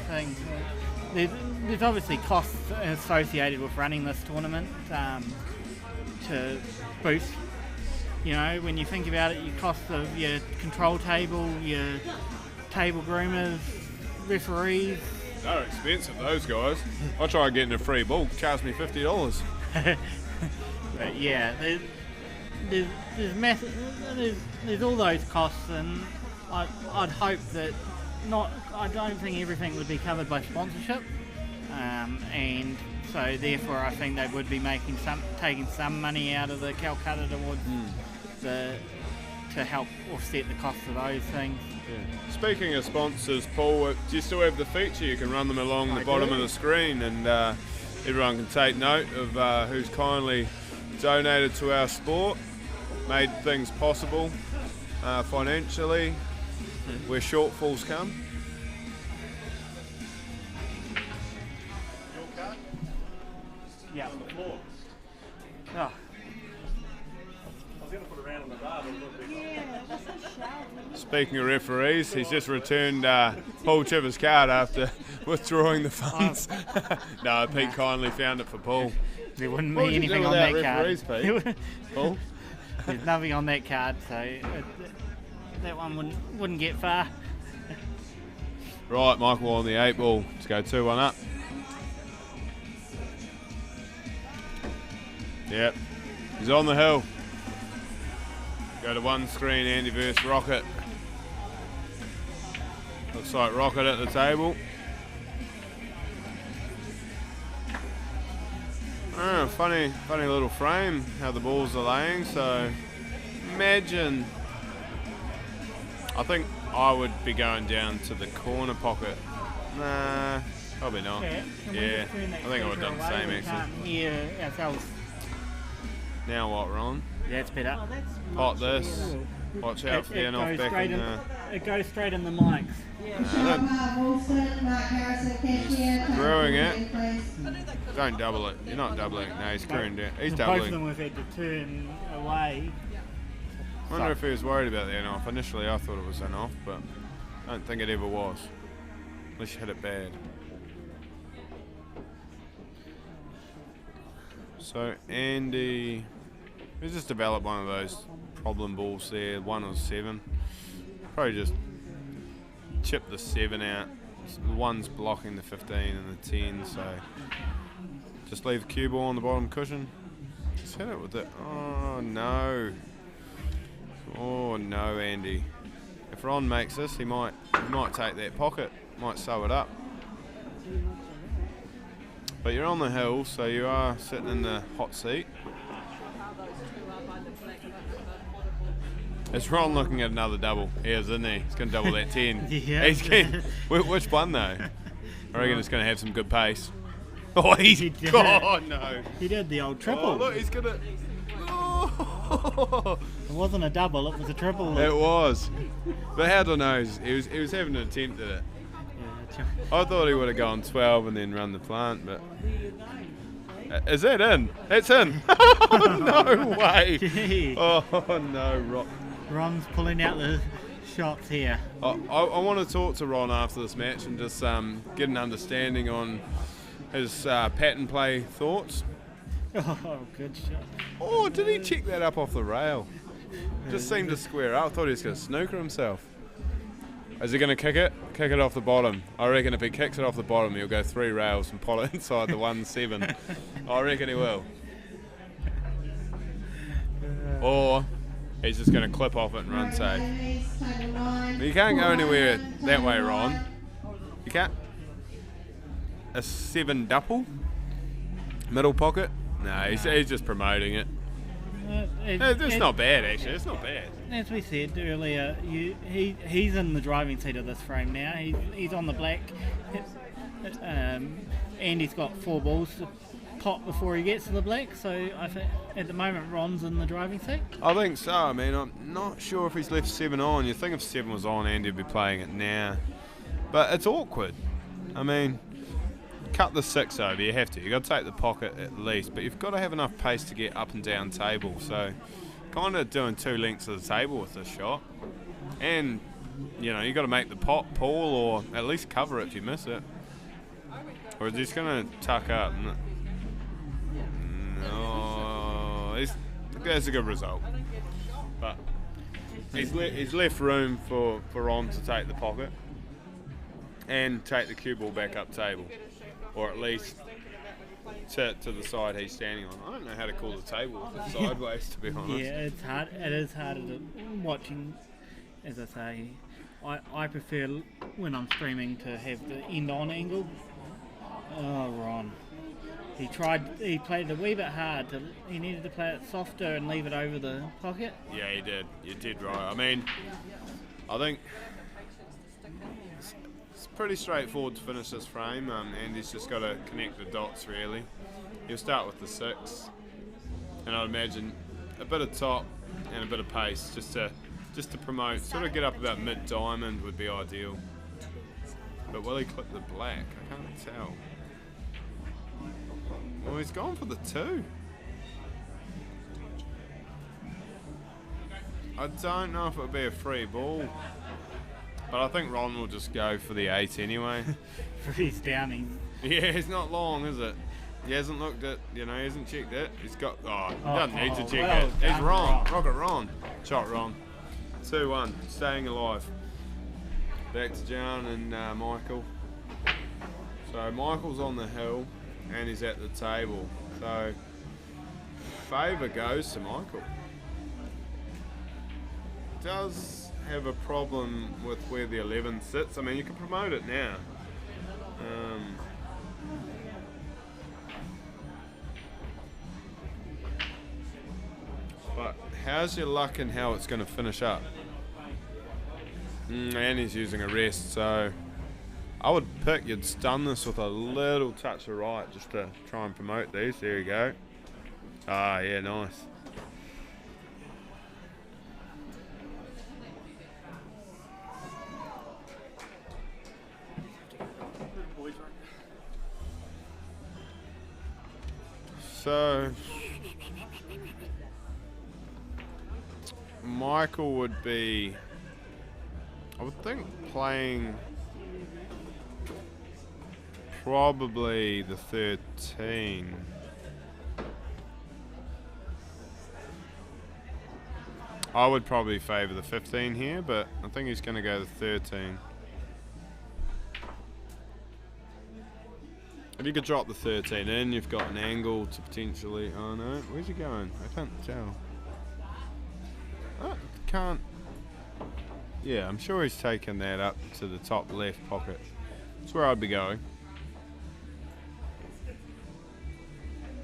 things. There's obviously costs associated with running this tournament to boost. You know, when you think about it, your cost of your control table, your table groomers, referees. They're expensive, those guys. I try getting a free ball, charge me $50. But yeah, there's all those costs, and I'd hope that I don't think everything would be covered by sponsorship, and so therefore I think they would be taking some money out of the Calcutta towards to help offset the cost of those things. Yeah. Speaking of sponsors, Paul, do you still have the feature? You can run them along the bottom of the screen, and everyone can take note of who's kindly donated to our sport, made things possible financially, where shortfalls come. Speaking of referees, he's just returned Paul Chipper's card after withdrawing the funds. No, Pete kindly found it for Paul. There wouldn't What be would you do anything on without that referees, card. Pete? Paul? There's nothing on that card, so that one wouldn't get far. Right, Michael on the 8 ball. Let's go 2-1 up. Yep, he's on the hill. Go to one screen, Andy versus Rocket. Looks like Rocket at the table. Oh, funny little frame how the balls are laying. So imagine. I think I would be going down to the corner pocket. Nah, probably not. Yeah, I think I would have done the same actually. Can't hear ourselves. Now what, Ron? Yeah, it's better. Pot this. Watch out for the off back in there. It goes straight in the mics. Screwing it. Don't double it. You're not doubling it. No, he's screwing down. He's Both doubling. of them have had to turn away. I wonder if he was worried about the in off. Initially I thought it was in off, but I don't think it ever was. Unless you hit it bad. So Andy, we just developed one of those problem balls there. 1 or 7. Probably just chip the 7 out. The 1's blocking the 15 and the 10, so just leave the cue ball on the bottom cushion. Just hit it with it. Oh no. Oh no, Andy. If Ron makes this, he might take that pocket, might sew it up. But you're on the hill, so you are sitting in the hot seat. Is Ron looking at another double? He is, isn't he? He's going to double that 10. Yeah. He's which one though? I reckon it's going to have some good pace. Oh, He did. Oh no. He did the old triple. Oh look, he's going to... Oh. It wasn't a double, it was a triple. It was. But how do I know? He was having an attempt at it. Yeah, I thought he would have gone 12 and then run the plant, but... Is that in? That's in. No way. Gee. Oh no, Ron's pulling out the shots here. I want to talk to Ron after this match and just get an understanding on his pattern play thoughts. Oh, good shot. Oh, did he check that up off the rail? Just seemed to square up. I thought he was going to snooker himself. Is he going to kick it? Kick it off the bottom. I reckon if he kicks it off the bottom, he'll go 3 rails and pull it inside the 1-7. I reckon he will. Or he's just going to clip off it and run safe. But you can't go anywhere that way, Ron. You can't. A 7 double? Middle pocket? No, he's just promoting it. It's not bad, actually. It's not bad. As we said earlier, he's in the driving seat of this frame now. He's on the black. Andy's got 4 balls to pot before he gets to the black, so I think at the moment Ron's in the driving seat. I think so. I mean, I'm not sure if he's left 7 on. You'd think if 7 was on, Andy would be playing it now. But it's awkward. I mean, cut the 6 over, you have to. You've got to take the pocket at least, but you've got to have enough pace to get up and down table. So kind of doing 2 lengths of the table with this shot. And, you know, you've got to make the pot pull or at least cover it if you miss it. Or is he just going to tuck up? No, that's a good result. But he's left room for Ron to take the pocket and take the cue ball back up table. Or at least to the side he's standing on. I don't know how to call the table with it sideways, to be honest. Yeah, it's hard. It is harder watching. As I say, I prefer when I'm streaming to have the end on angle. Oh, Ron. He played a wee bit hard. He needed to play it softer and leave it over the pocket. Yeah, he did. You did right. I mean, I think it's pretty straightforward to finish this frame. Andy's just got to connect the dots, really. He'll start with the 6, and I'd imagine a bit of top and a bit of pace just to promote. Sort of get up about mid-diamond would be ideal. But will he clip the black? I can't tell. Well, he's gone for the 2. I don't know if it'll be a free ball, but I think Ron will just go for the 8 anyway. He's down. Yeah, it's not long, is it? He hasn't looked at, he hasn't checked it. He's got, he doesn't need to check well it. He's done, Ron. Ron. Rocket Ron. Shot Ron. 2-1, staying alive. Back to John and Michael. So Michael's on the hill and he's at the table. So favour goes to Michael. Does have a problem with where the 11 sits. I mean, you can promote it now. But how's your luck and how it's going to finish up? And he's using a rest, so I would pick you'd stun this with a little touch of right just to try and promote these. There you go. Ah, yeah, nice. So Michael would be, I would think, playing probably the 13. I would probably favour the 15 here, but I think he's going to go the 13. If you could drop the 13 in, you've got an angle to potentially... Oh no, where's he going? I can't tell. Oh, can't... Yeah, I'm sure he's taken that up to the top left pocket. That's where I'd be going.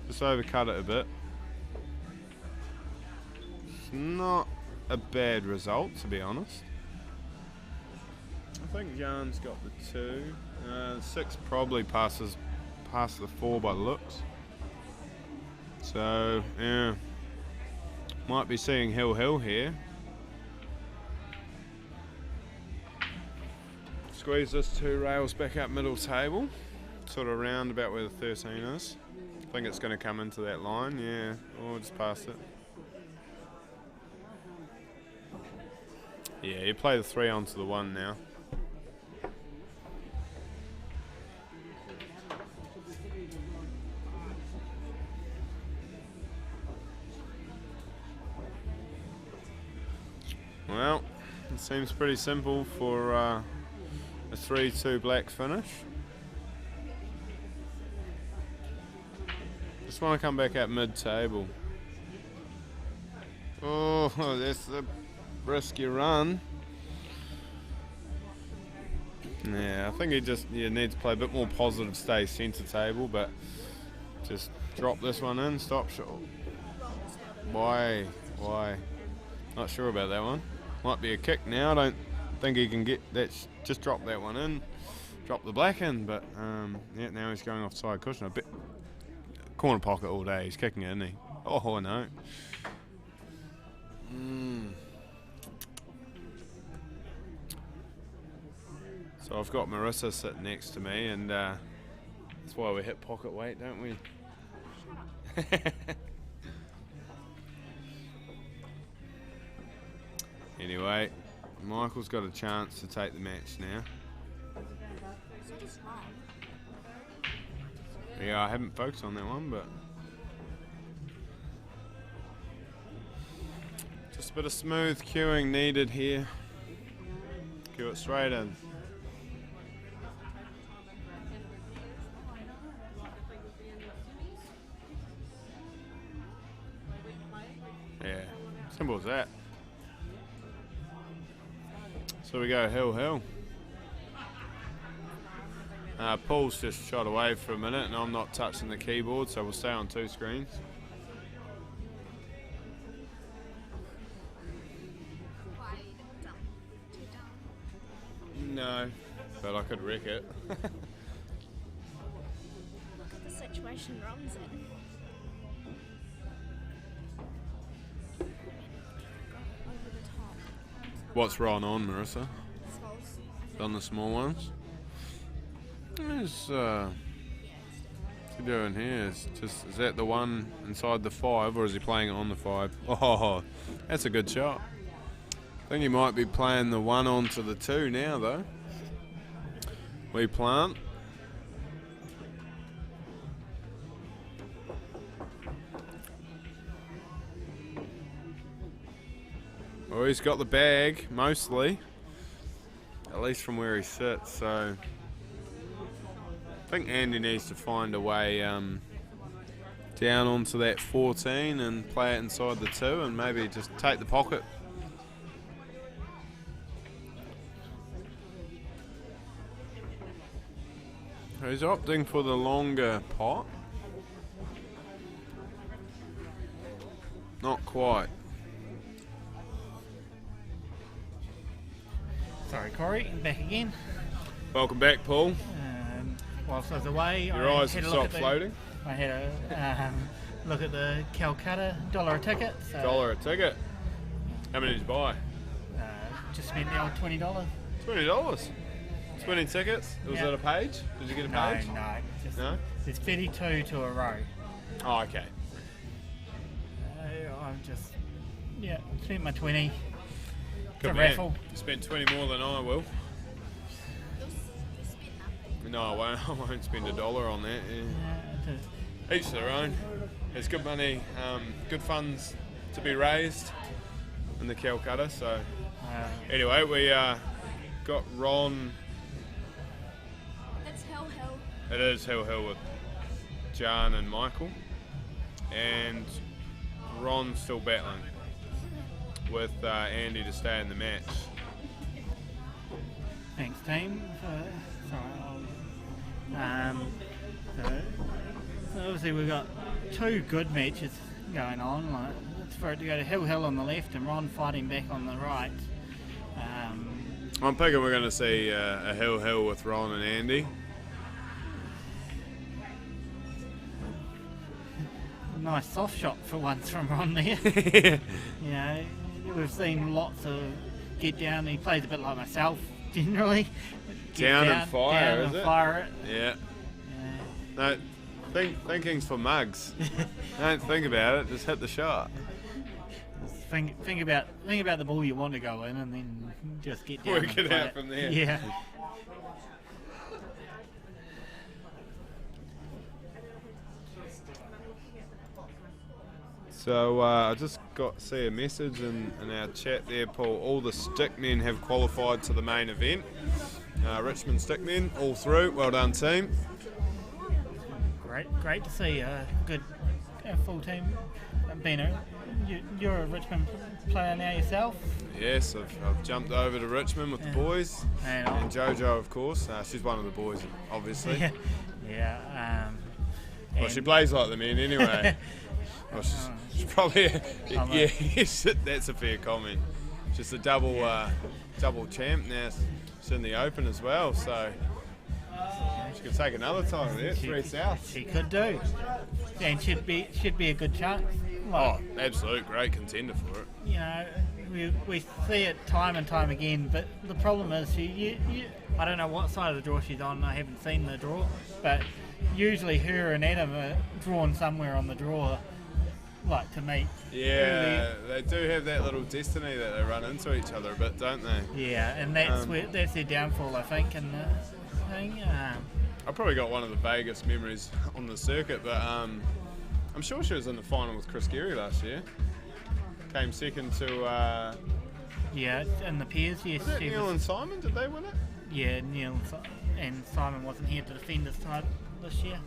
Just overcut it a bit. It's not a bad result, to be honest. I think Jan's got the 2. 6 probably passes past the 4 by the looks. So, yeah. Might be seeing hill here. Squeeze this 2 rails back up middle table. Sort of round about where the 13 is. I think it's going to come into that line, yeah. Or just past it. Yeah, you play the 3 onto the 1 now. Well, it seems pretty simple for a 3-2 black finish. Just want to come back at mid-table. Oh, that's a risky run. Yeah, I think he just needs to play a bit more positive, stay centre table, but just drop this one in, stop short. Why? Not sure about that one. Might be a kick now. I don't think he can get that. Just drop that one in, drop the black in. But yeah, now he's going off side cushion. A bit corner pocket all day. He's kicking it, isn't he? Oh no. So I've got Marissa sitting next to me, and that's why we hit pocket weight, don't we? Anyway, Michael's got a chance to take the match now. Yeah, I haven't focused on that one, but just a bit of smooth cueing needed here. Cue it straight in. Yeah, simple as that. So we go hill. Paul's just shot away for a minute and I'm not touching the keyboard, so we'll stay on 2 screens. No, but I could wreck it. Look at the situation Ron's in. Over the top. What's Ron on, Marissa? Smalls. On the small ones? What's he doing here? Is that the one inside the 5, or is he playing it on the 5? Oh, that's a good shot. I think he might be playing the 1 onto the 2 now, though. We plant. Well, he's got the bag, mostly. At least from where he sits, so... I think Andy needs to find a way down onto that 14 and play it inside the 2 and maybe just take the pocket. He's opting for the longer pot. Not quite. Sorry, Corey, back again. Welcome back, Paul. Whilst I was away, Your eyes have stopped floating. I had a look at the Calcutta, $1 a ticket. So, $1 a ticket. How many did you buy? Just spent the old $20. $20. 20 tickets. Was it a page? Did you get a page? No. Just, No? There's 32 to a row. Oh, okay. I'm just, spent my 20. It's Good a man. raffle. You spent 20 more than I will. No, I won't. I won't spend $1 on that. Yeah. Each their own. There's good money, good funds to be raised in the Calcutta. So anyway, we got Ron. It's Hill. It is Hill with Jan and Michael, and Ron's still battling with Andy to stay in the match. Thanks, team. So obviously we've got 2 good matches going on. Like, it's for it to go to Hill on the left and Ron fighting back on the right. I'm thinking we're going to see a Hill with Ron and Andy. Nice soft shot for once from Ron there. We've seen lots of get down. He plays a bit like myself generally. Down and fire, is it? Fire it. Yeah. No, thinking's for mugs. Don't think about it. Just hit the shot. Think about the ball you want to go in, and then just get down. Work it out from there. Yeah. So I just got to see a message in our chat there, Paul. All the stickmen have qualified to the main event. Richmond stickmen, all through. Well done, team. Great to see a good full team. You're a Richmond player now yourself. Yes, I've jumped over to Richmond with the boys and JoJo, of course. She's one of the boys, obviously. Well, she plays like the men anyway. Well, she's probably yes, that's a fair comment. She's a double champ now. She's in the Open as well, so she could take another title there. 3 South. She could do, and should be a good chance. Absolute great contender for it. You know, we see it time and time again, but the problem is I don't know what side of the draw she's on. I haven't seen the draw, but usually her and Adam are drawn somewhere on the draw. Like to meet. Yeah, they do have that little destiny that they run into each other a bit, don't they? Yeah, and that's their downfall, I think. And I probably got one of the vaguest memories on the circuit, but I'm sure she was in the final with Chris Geary last year. Came second to. In the pairs. Yes. Was it Neil and Simon? Did they win it? Yeah, Neil and Simon wasn't here to defend his title this year.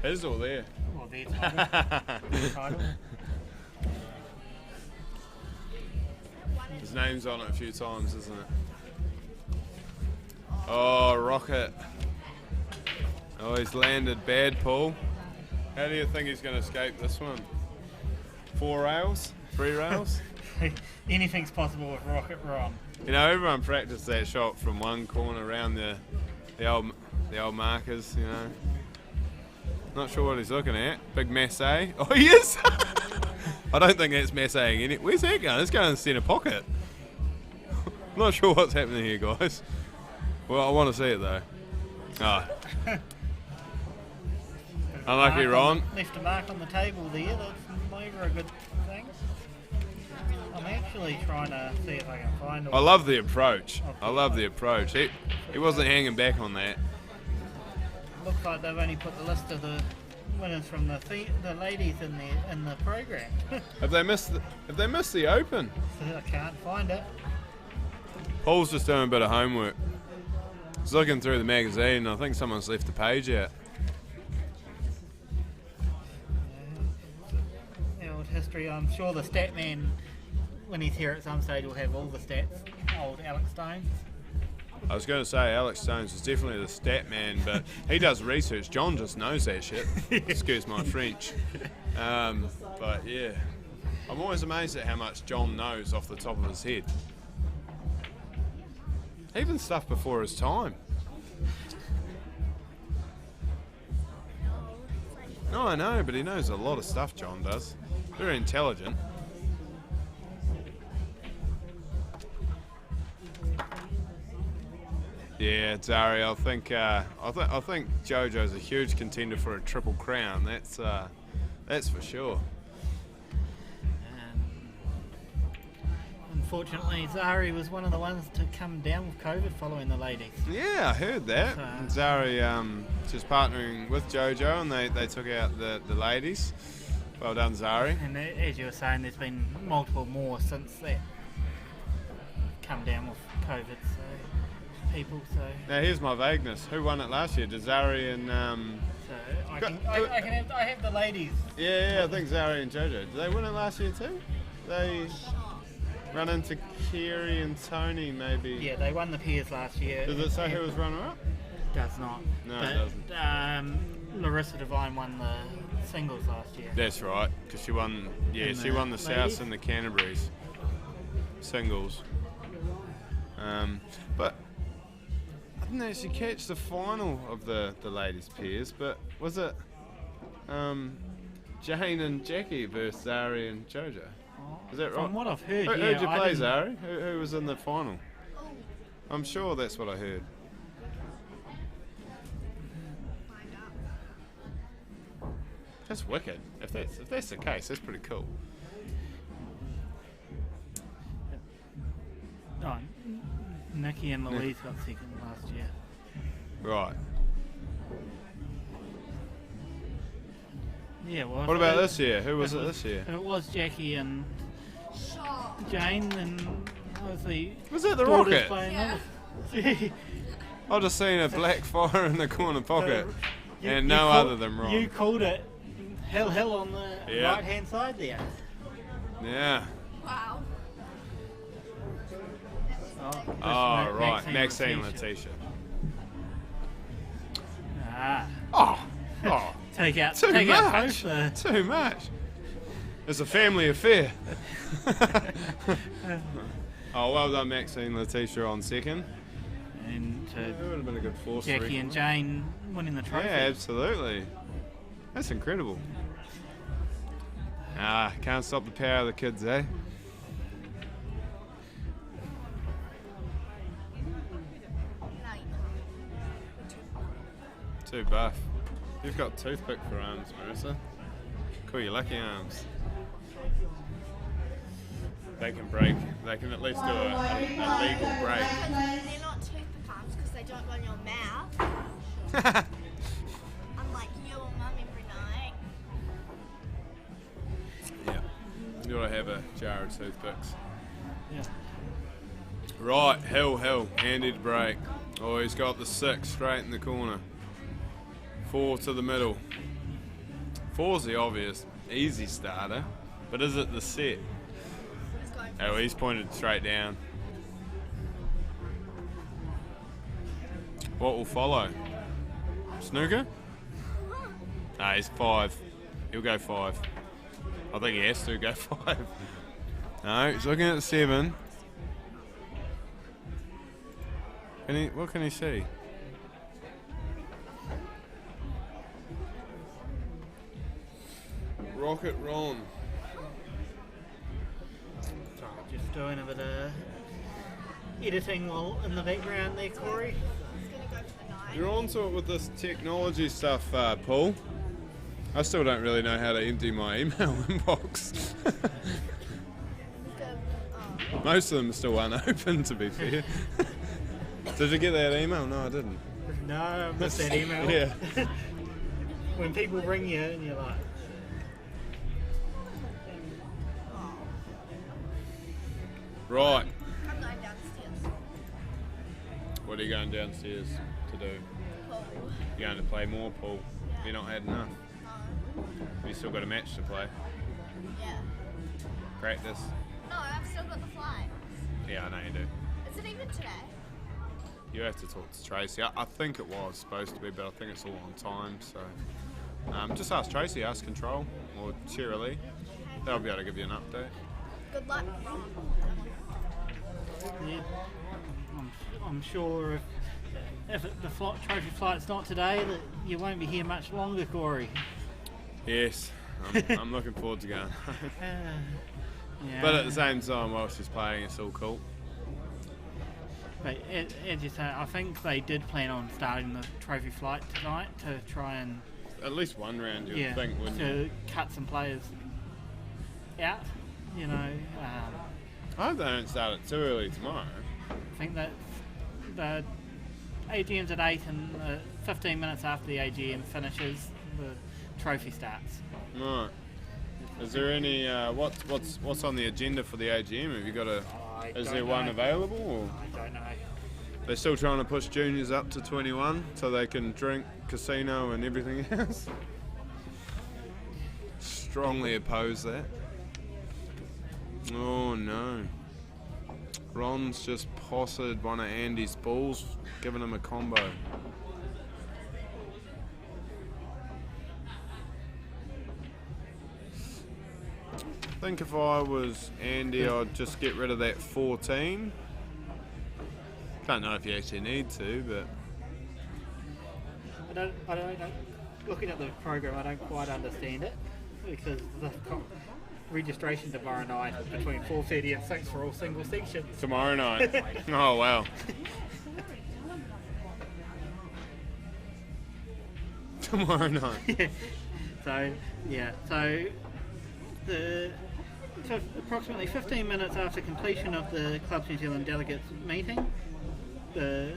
His or their? Well, their title. His name's on it a few times, isn't it? Oh, Rocket. Oh, he's landed bad, Paul. How do you think he's going to escape this one? 4 rails? 3 rails? Anything's possible with Rocket Ron. You know, everyone practiced that shot from one corner around the old markers, you know. Not sure what he's looking at. Big massé. Oh, he is! I don't think that's masséing in it. Where's that going? It's going in the centre pocket. Not sure what's happening here, guys. Well, I want to see it, though. Unlucky, Ron. Left a mark on the table there. That's never a good thing. I'm actually actually trying to see if I can find. I love the approach. I love the approach. He wasn't hanging back on that. Looks like they've only put the list of the winners from the ladies in the program. Have they missed the Open? I can't find it. Paul's just doing a bit of homework. He's looking through the magazine. I think someone's left the page out. The old history. I'm sure the stat man, when he's here at some stage, will have all the stats. Old Alex Stones. I was going to say Alex Stones is definitely the stat man, but he does research. John just knows that shit. Excuse my French. But yeah, I'm always amazed at how much John knows off the top of his head. Even stuff before his time. No, I know, but he knows a lot of stuff, John does. Very intelligent. Yeah, Dari, I think Jojo's a huge contender for a triple crown. That's for sure. Unfortunately, Zari was one of the ones to come down with COVID following the ladies. Yeah, I heard that. So, Zari just partnering with Jojo, and they took out the ladies. Well done, Zari. And as you were saying, there's been multiple more since that come down with COVID. So Now here's my vagueness. Who won it last year? Did Zari and I have the ladies. Yeah, I think Zari and Jojo. Did they win it last year too? They run into Kerry and Tony maybe. Yeah, they won the pairs last year. Does it say who was runner-up? Does not. No, but, it doesn't. Larissa Devine won the singles last year. That's right, because she won. Yeah, she won the Souths and the Canterbury's singles. But I didn't actually catch the final of the ladies' pairs. But was it Jane and Jackie versus Zari and Jojo? Is that right? From what I've heard, Who'd you play, Zari? Who was in the final? I'm sure that's what I heard. That's wicked. If that's the case, that's pretty cool. Oh, Nikki and Louise got second last year. Right. Yeah, well. What about this year? Who was it this year? It was Jackie and Jane, and obviously. Was it the Rocket? Rocket? I've just seen a black fire in the corner pocket, and no other than wrong. You called it hell on the right hand side there. Yeah. Wow. Oh, right. Maxine Letitia. Oh. Take out Too much. both. Too much. It's a family affair. Oh, well done, Maxine Letitia on second. And That would have been a good force. Jackie and Jane winning the trophy. Yeah, absolutely. That's incredible. Can't stop the power of the kids, eh? Too buff. You've got toothpick for arms, Marissa. Cool, your lucky arms. They can break. They can at least do a legal break. They're not toothpick arms because they don't go in your mouth. Unlike you and Mum every night. Yeah. You gotta have a jar of toothpicks. Yeah. Right, Hill, handy to break. Oh, he's got the 6 straight in the corner. 4 to the middle. 4's the obvious, easy starter, but is it the set? Oh, he's pointed straight down. What will follow? Snooker? Nah, he's 5. He'll go 5. I think he has to go 5. No, he's looking at 7. What can he see? Rocket Ron. Just doing a bit of editing while in the background there, Corey. It's going to go for the 9. You're onto it with this technology stuff, Paul. I still don't really know how to empty my email inbox. Most of them are still unopened, to be fair. Did you get that email? No, I didn't. No, I missed that email. Yeah. When people ring you and you're like, Right. I'm going downstairs. What are you going downstairs to do? Pool. You're going to play more pool? You're not had enough? No. You still got a match to play? Yeah. Practice? No, I've still got the flight. Yeah, I know you do. Is it even today? You have to talk to Tracy. I think it was supposed to be, but I think it's all on time, so... just ask Tracy, ask Control, or Cheerilee. They'll be able to give you an update. Good luck, Ron. yeah, I'm sure if the trophy flight's not today, that you won't be here much longer, Corey. Yes, I'm looking forward to going. Yeah. But at the same time, while she's playing, it's all cool. But as you say, I think they did plan on starting the trophy flight tonight to try and At least one round, you'd think, wouldn't you? to cut some players out. You know, I hope they don't start it too early tomorrow. I think that the AGM's at 8 and 15 minutes after the AGM finishes, the trophy starts. Right. Is there any what's on the agenda for the AGM? Have you got a? Is there one available? Or? I don't know. They're still trying to push juniors up to 21 so they can drink, casino, and everything else. Strongly oppose that. Oh no. Ron's just posted one of Andy's balls, giving him a combo. I think if I was Andy, I'd just get rid of that 14. Don't know if you actually need to, but I don't looking at the program, I don't quite understand it because the registration tomorrow night between 4:30 and 6 for all single sections. tomorrow night. Oh wow. Tomorrow night. So approximately 15 minutes after completion of the Clubs New Zealand delegates meeting, the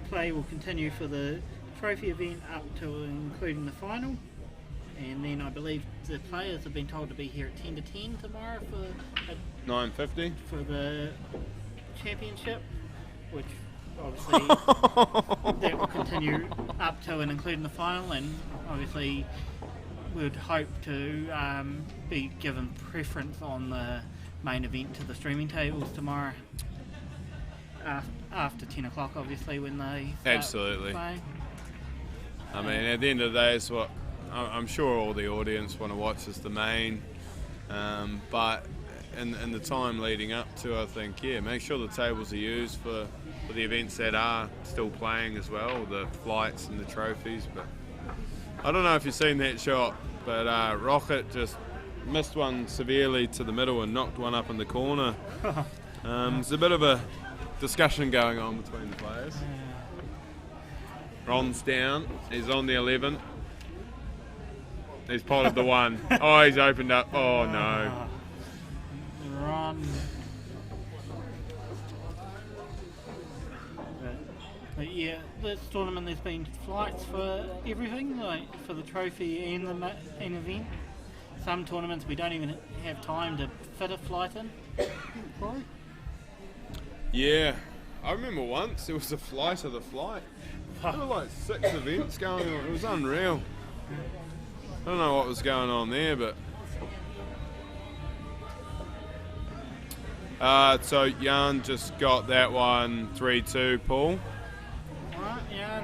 play will continue for the trophy event up to including the final, and then I believe the players have been told to be here at 10 to 10 tomorrow for 9:50. for the championship, which obviously that will continue up to and including the final, and obviously we'd hope to be given preference on the main event to the streaming tables tomorrow after 10 o'clock, obviously, when they start Absolutely. playing. I mean, at the end of the day, it's what I'm sure all the audience want to watch is the main. But in the time leading up to, I think, make sure the tables are used for the events that are still playing as well, the flights and the trophies. But I don't know if you've seen that shot, but Rocket just missed one severely to the middle and knocked one up in the corner. There's a bit of a discussion going on between the players. Ron's down, he's on the 11. He's potted the 1. Oh, he's opened up. Oh no. Run. But yeah, this tournament there's been flights for everything, like for the trophy and the main event. Some tournaments we don't even have time to fit a flight in. Corey? Yeah, I remember once there was a flight of the flight. There were like 6 events going on. It was unreal. I don't know what was going on there, but so Jan just got that one 3-2, Paul. Alright, yeah,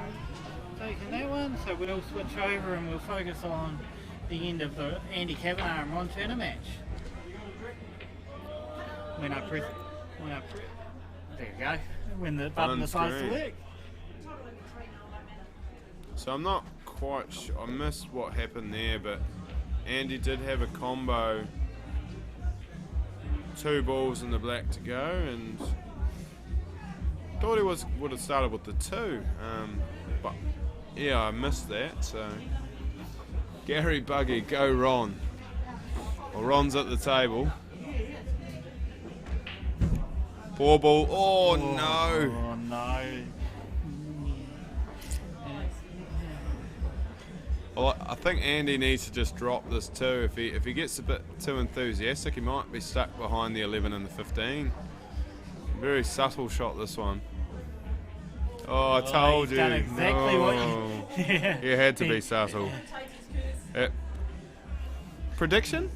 taking that one, so we'll switch over and we'll focus on the end of the Andy Kavanagh and Ron Turner match. When I press, there you go, when the button decides to work. So I'm not quite sure, I missed what happened there, but Andy did have a combo, 2 balls in the black to go, and thought he would have started with the 2, but yeah, I missed that. So Gary Buggy, go Ron. Well, Ron's at the table. 4 ball. Oh no. Oh no. Well, I think Andy needs to just drop this too. If he gets a bit too enthusiastic, he might be stuck behind the 11 and the 15. Very subtle shot, this one. Oh, I told he's you. done exactly what you... Yeah. You had to be subtle. Prediction?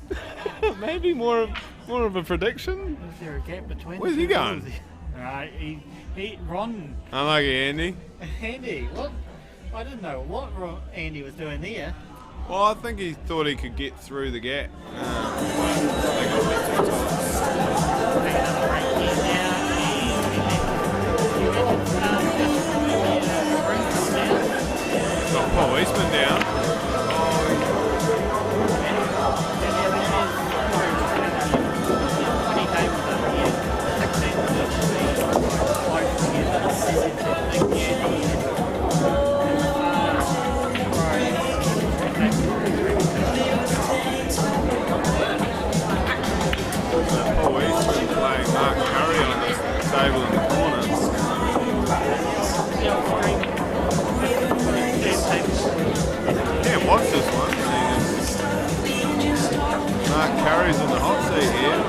Maybe more of a prediction. Is there a gap between? Where's the he two going? balls? Ron. Unlucky Andy. Andy, what? I didn't know what Andy was doing there. Well, I think he thought he could get through the gap. Take another break here now. Got Paul Eastman down. Paul Eastman playing Mark Curry on this table in the corner. Can't watch this one. Mark Curry's in the hot seat here.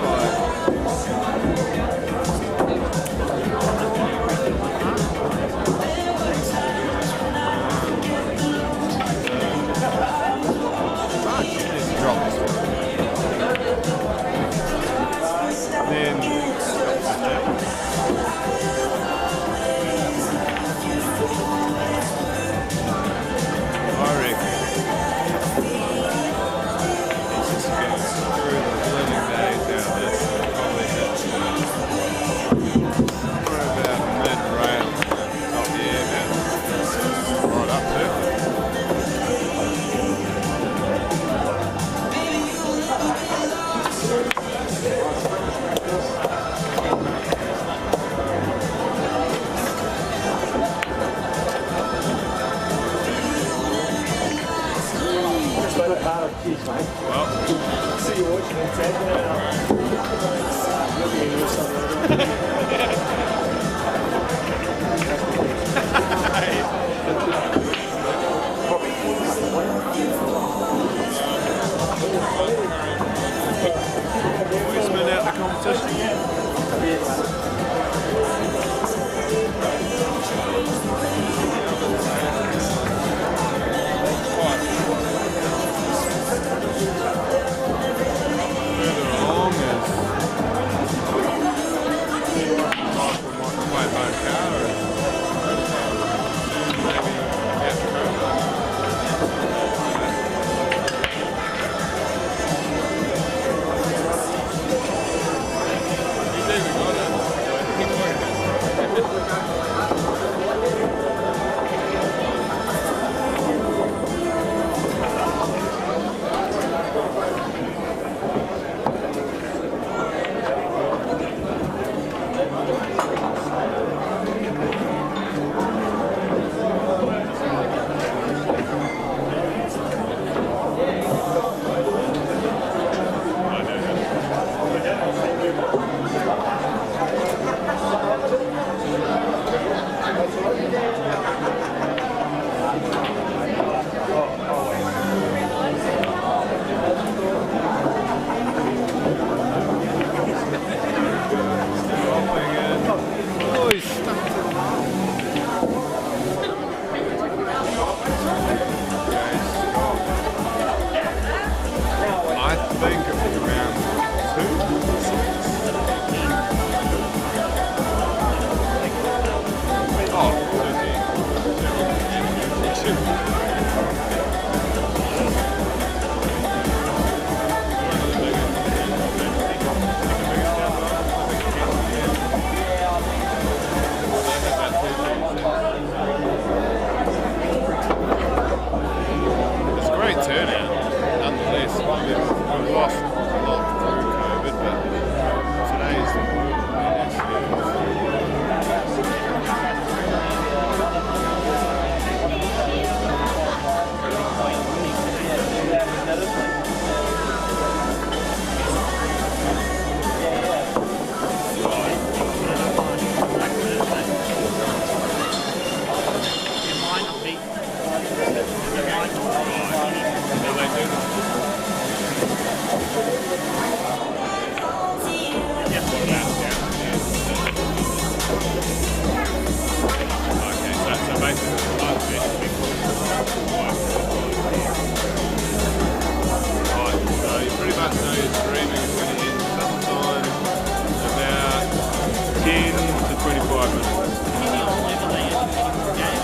10 to 25 minutes. Depending on whether they actually get the game,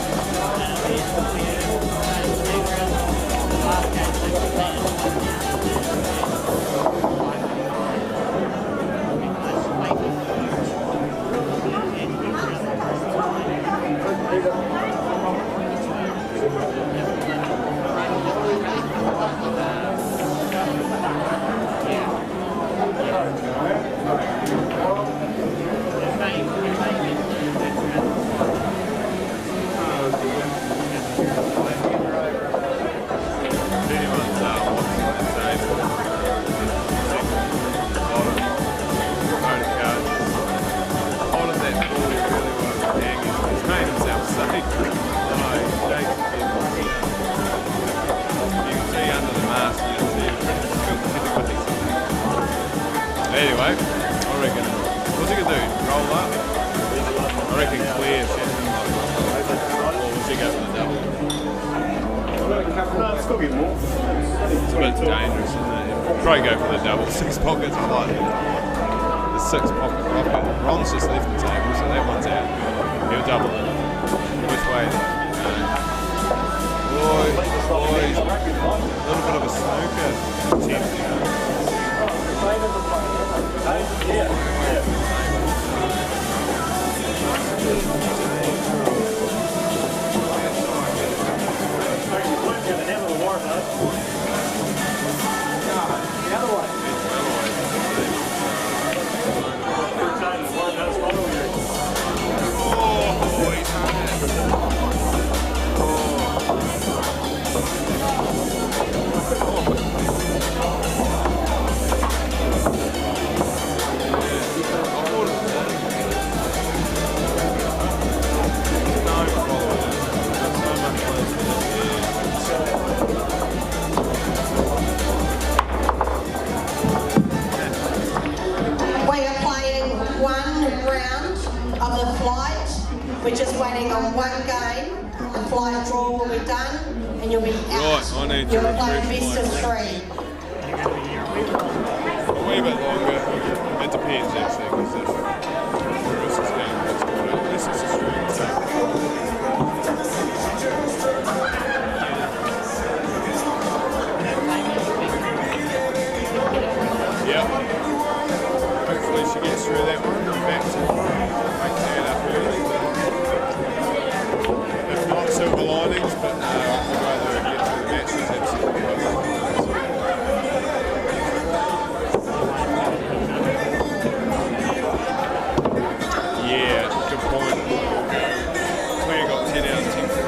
the last game they put down. Anyway, I reckon, what's he going to do? Roll up? I reckon clear. Or what's he go for the double? It's got to be more. It's a bit dangerous, isn't it? He'll probably go for the double. 6 pockets, I like it. The 6 pocket rocket. Ron's just left the table, so that one's out. He'll double it. Which way? Boy, a little bit of a snooker. Tempting. We're just waiting on one game. The flight draw will be done and you'll be out. Right, I need to You'll refresh play best of my- 3. A wee bit longer. It depends actually, because if Bruce's game gets good, this is a strong take. Yep. Hopefully she gets through that one. Back to make that up early. If not, silver linings, but no, I'd rather get through the match. She's absolutely yeah, good point. Claire got 10 out of 10 for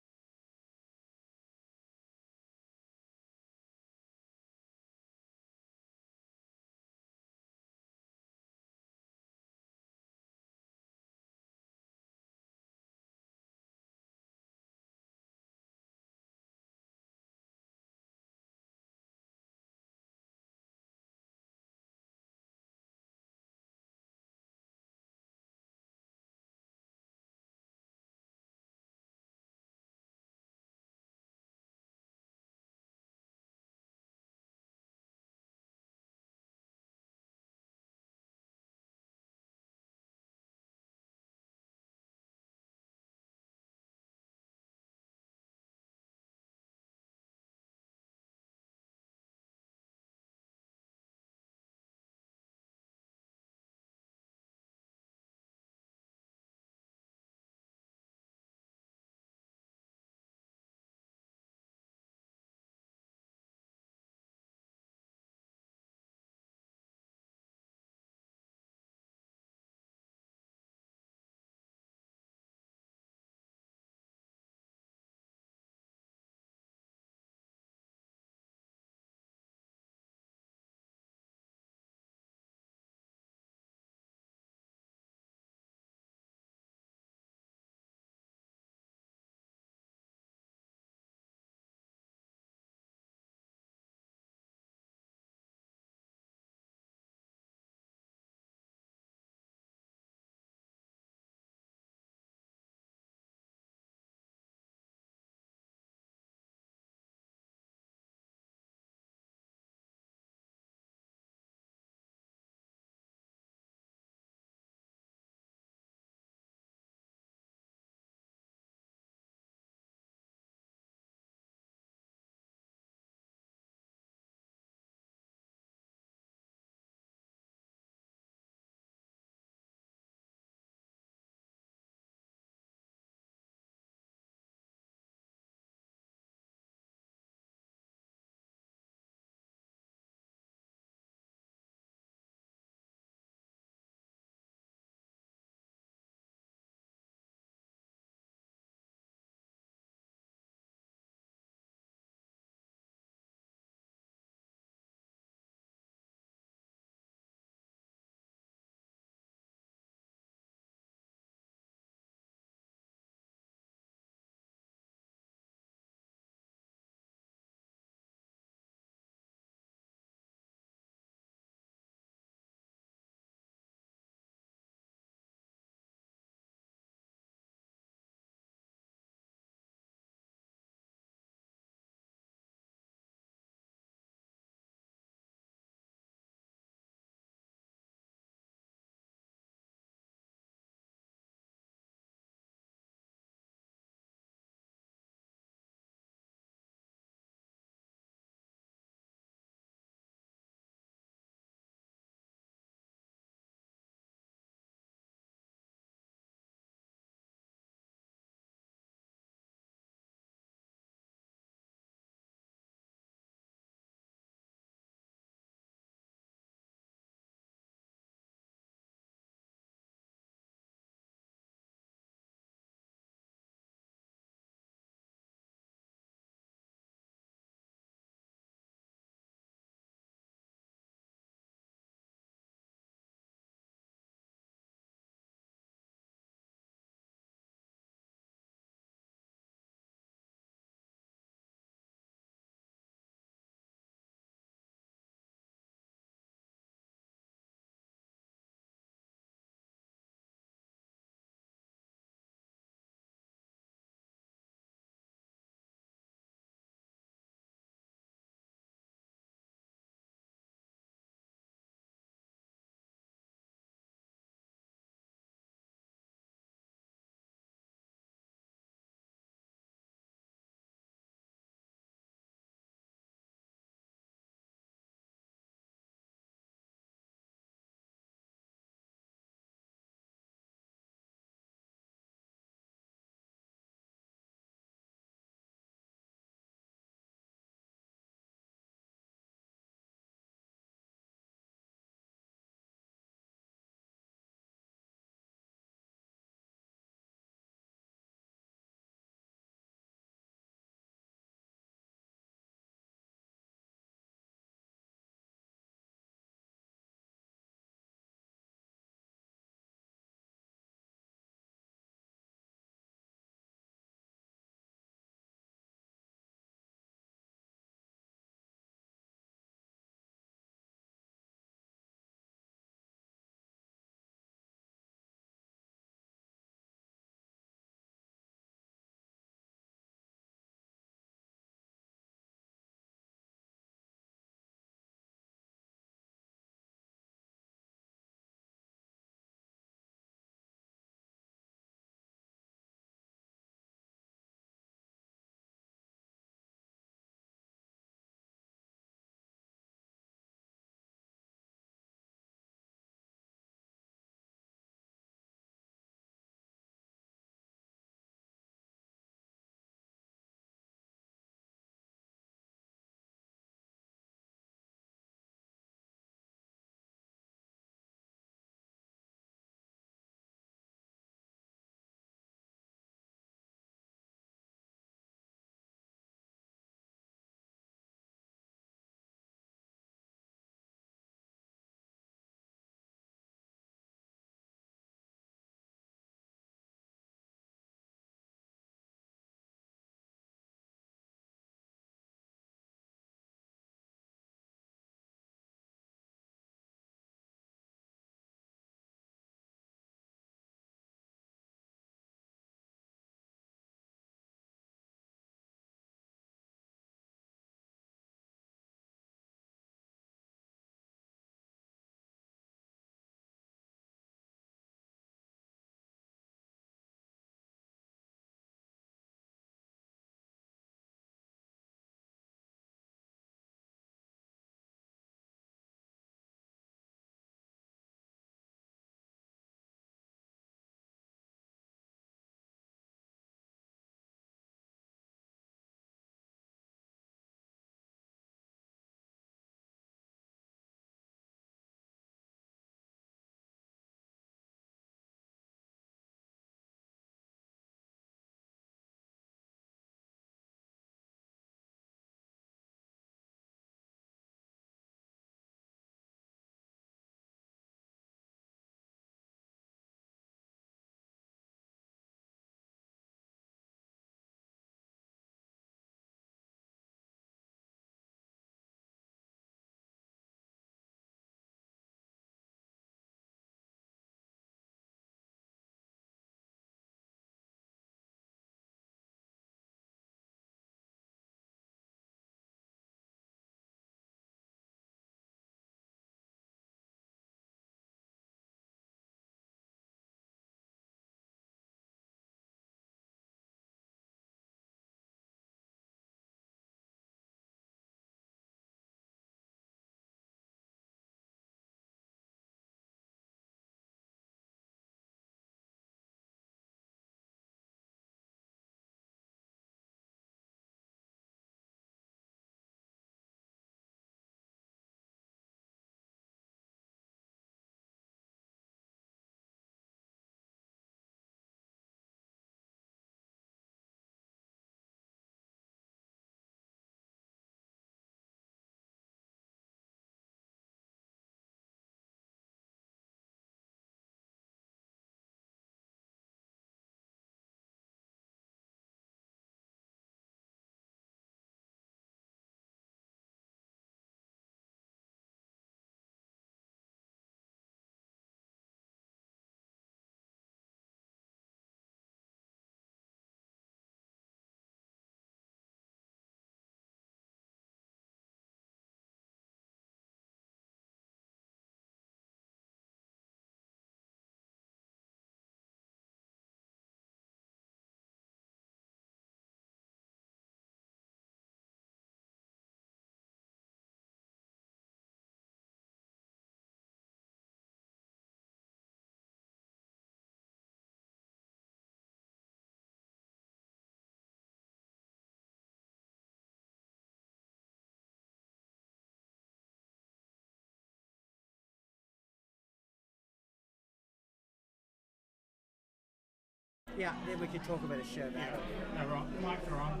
Yeah, then we could talk about a show about it. No, right. Mike's are on.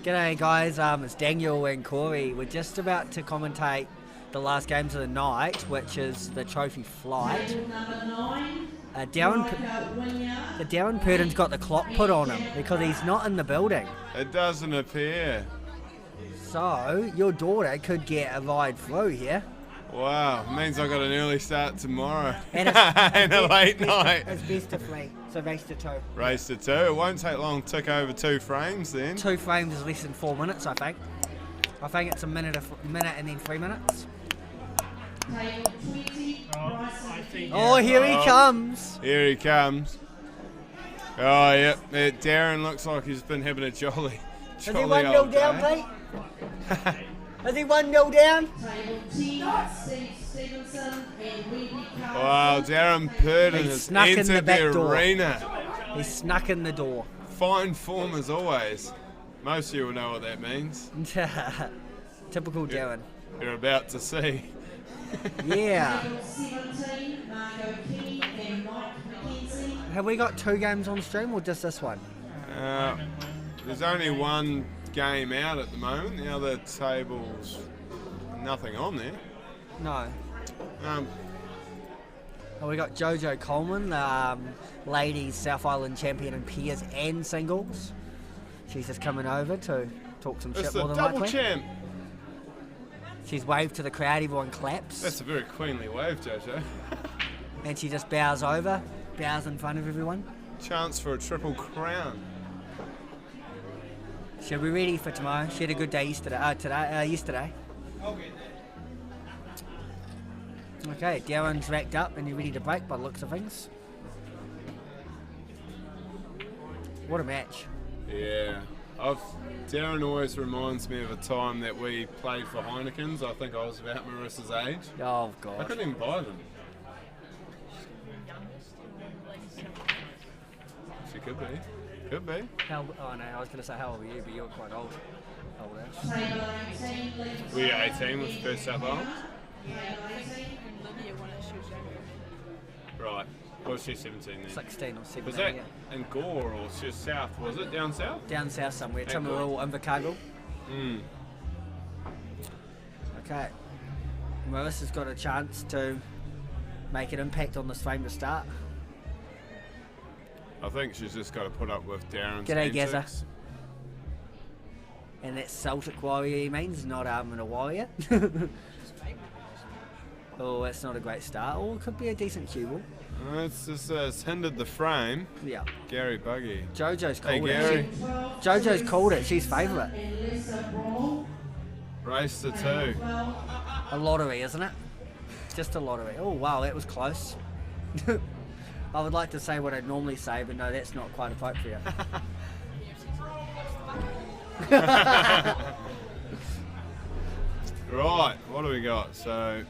G'day guys, it's Daniel and Corey. We're just about to commentate the last games of the night, which is the trophy flight. Table number 9. Darren Purdon's got the clock put on him because he's not in the building. It doesn't appear. So your daughter could get a ride through here. Wow, it means I've got an early start tomorrow And and a late night. It's best of 3, so race to 2. Race to 2. It won't take long to tick over 2 frames then. 2 frames is less than 4 minutes, I think. I think it's a minute and then 3 minutes. Table 20. Oh, I see. Oh, here he comes. Here he comes. Oh, yep. Darren looks like he's been having a jolly Is he 1-0 down, day. Pete? Is he 1-0 down? Table 10. Steve Stevenson and Wendy Carter. Wow, Darren Purdon He has snuck in the entered back the door. arena. He snuck in the door. Fine form as always. Most of you will know what that means. Typical Darren. You're about to see. Yeah. Table 17. Margot Key and Mike McKenzie. Have we got 2 games on stream or just this one? There's only one game out at the moment. The other table's nothing on there. No. Um, Oh, we got Jojo Coleman, the ladies South Island champion in pairs and singles. She's just coming over to talk some it's shit the more than double likely. champ. She's waved to the crowd, everyone claps. That's a very queenly wave, Jojo. And she just bows over, bows in front of everyone. Chance for a triple crown. She'll be ready for tomorrow. She had a good day yesterday. Okay, Darren's racked up and you're ready to break by the looks of things. What a match. Yeah. Darren always reminds me of a time that we played for Heineken's. I think I was about Marissa's age. Oh, I God. couldn't even buy them. She could be. Could be. Oh, no, I was going to say how old were you, but you're quite old. Older. Table 18. Lee Were you 18 with the first South Island? Table 18. Lydia won it, she was younger. Right. Was she 17 then? 16 or 17, Was that yeah. in Gore or just south? Was it down south? Down south somewhere, Thank Timaru, Invercargill. Mm. Okay. Marissa's got a chance to make an impact on this frame to start. I think she's just got to put up with Darren's G'day, antics. Gazza. And that's Celtic warrior he means, not a warrior. Oh, that's not a great start. Oh, it could be a decent cue ball. It's just it's hindered the frame. Yeah. Gary Buggy. Jojo's Hey, called Gary. it. Jojo's called it. She's favourite. And Lisa Brawl. Race to 2. 12. A lottery, isn't it? Just a lottery. Oh, wow, that was close. I would like to say what I'd normally say, but no, that's not quite appropriate. Right, what do we got? So,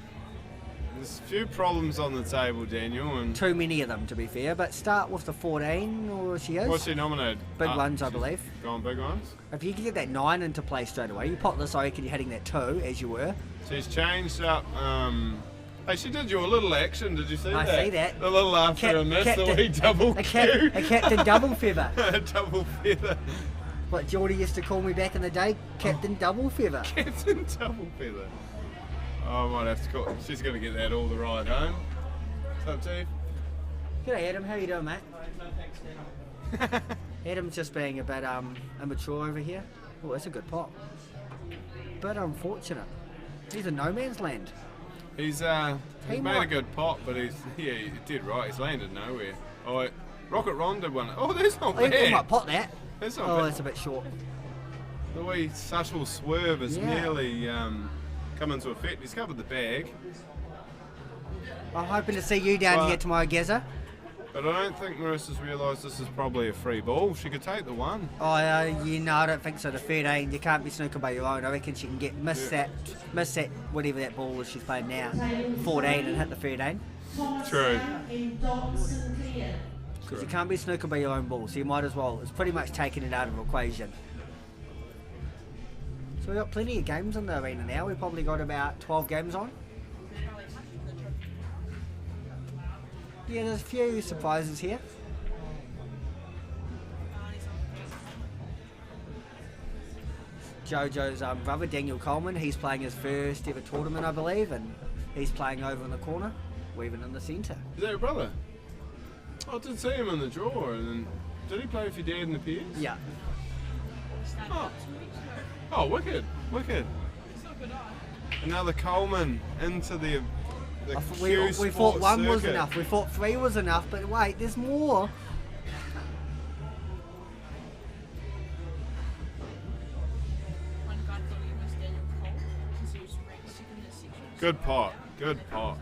there's a few problems on the table, Daniel, and Too many of them, to be fair, but start with the 14, or she is. what's she nominated? Big ones, I she's believe. Gone big ones? If you can get that 9 into play straight away, you pop this, I reckon you're hitting that 2, as you were. She's changed up, hey, she did your little action, did you see that? I see that. The little after a miss, the wee double a cue. captain double feather. A double feather. What Geordie used to call me back in the day, Captain Double Feather. Captain double feather. Oh, I might have to call. She's going to get that all the ride home. What's up, Chief? G'day Adam, how you doing, mate? Adam's just being a bit immature over here. Oh, that's a good pot. Bit unfortunate. He's in no man's land. He's He made a might- good pot, but he did right. He's landed nowhere. Oh, Rocket Ron did one. Oh, that's not Oh, he might bad. pot that. That's not Oh, bad. that's a bit short. The wee subtle swerve has Yeah. nearly come into effect. He's covered the bag, I'm hoping to see you down Well- here tomorrow, Gazza. but I don't think Marissa's realised this is probably a free ball. She could take the one. Oh, you know, I don't think so. The 13, you can't be snooker by your own. I reckon she can miss that, whatever that ball is she's playing now, 14 and hit the 13. Thomas True. and Dot Sinclair. Because you can't be snooker by your own ball, so you might as well. It's pretty much taking it out of the equation. So we've got plenty of games in the arena now. We've probably got about 12 games on. Yeah, there's a few surprises here. Jojo's brother, Daniel Coleman. He's playing his first ever tournament, I believe, and he's playing over in the corner, weaving in the centre. Is that your brother? I did see him in the draw, and then did he play with your dad in the Piers? Yeah. Oh, wicked. Another Coleman into the We Q thought Sports one was circuit. enough. We thought 3 was enough, but wait, there's more. One guy thought he was Daniel Cole because he was ranked second in the section. Good pot.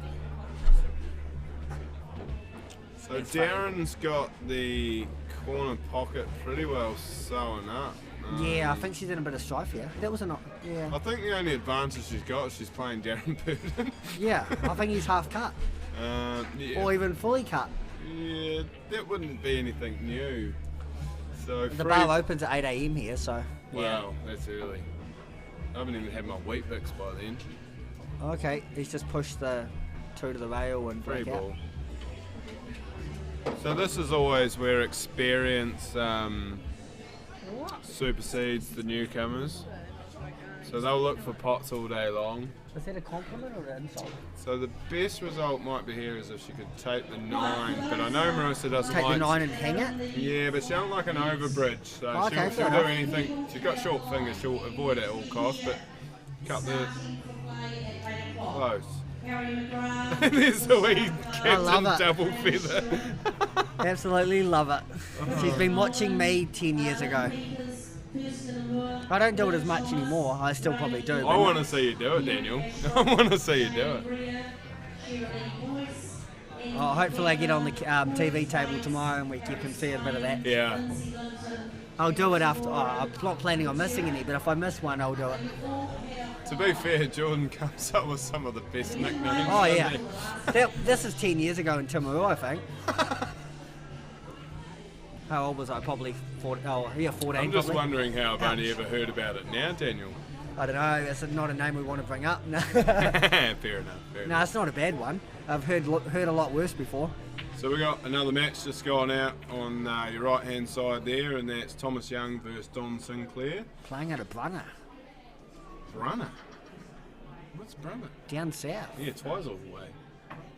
So Darren's got the corner pocket pretty well sewn up. Yeah, I think she's in a bit of strife here. That was a not. Yeah. I think the only advantage she's got is she's playing Darren Burton. Yeah, I think he's half cut. Yeah. Or even fully cut. Yeah, that wouldn't be anything new. So The bar opens at 8 AM here, so. Wow, that's early. I haven't even had my wheat bix by then. Okay, he's just pushed the 2 to the rail and Free break out. ball. So this is always where experience supersedes the newcomers. So they'll look for pots all day long. Is that a compliment or an insult? So the best result might be here is if she could take the 9, but I know Marissa doesn't Take like... the 9 and hang it? Yeah, but she don't like an overbridge, so Okay, she'll fair do enough. anything. She's got short fingers, she'll avoid it at all costs, but cut the... Close. There's the wee love captain it. double feather. Absolutely love it. She's been watching me 10 years ago. I don't do it as much anymore. I still probably do. I but want to see you do it, Daniel. I want to see you do it. hopefully I get on the TV table tomorrow and you can see a bit of that. Yeah. I'll do it after. I'm not planning on missing any, but if I miss one, I'll do it. To be fair, Jordan comes up with some of the best nicknames. Oh doesn't yeah. he? This is 10 years ago in Timaru, I think. How old was I? Probably 14. Oh, yeah, 14. I'm just probably. wondering how I've only ever heard about it now, Daniel. I don't know. It's not a name we want to bring up. No, Fair enough. Fair no, enough. it's not a bad one. I've heard a lot worse before. So we got another match just gone out on your right hand side there, and that's Thomas Young versus Don Sinclair. Playing at a Brunner Brunner. What's Brunner? down south. Yeah, Twizel way.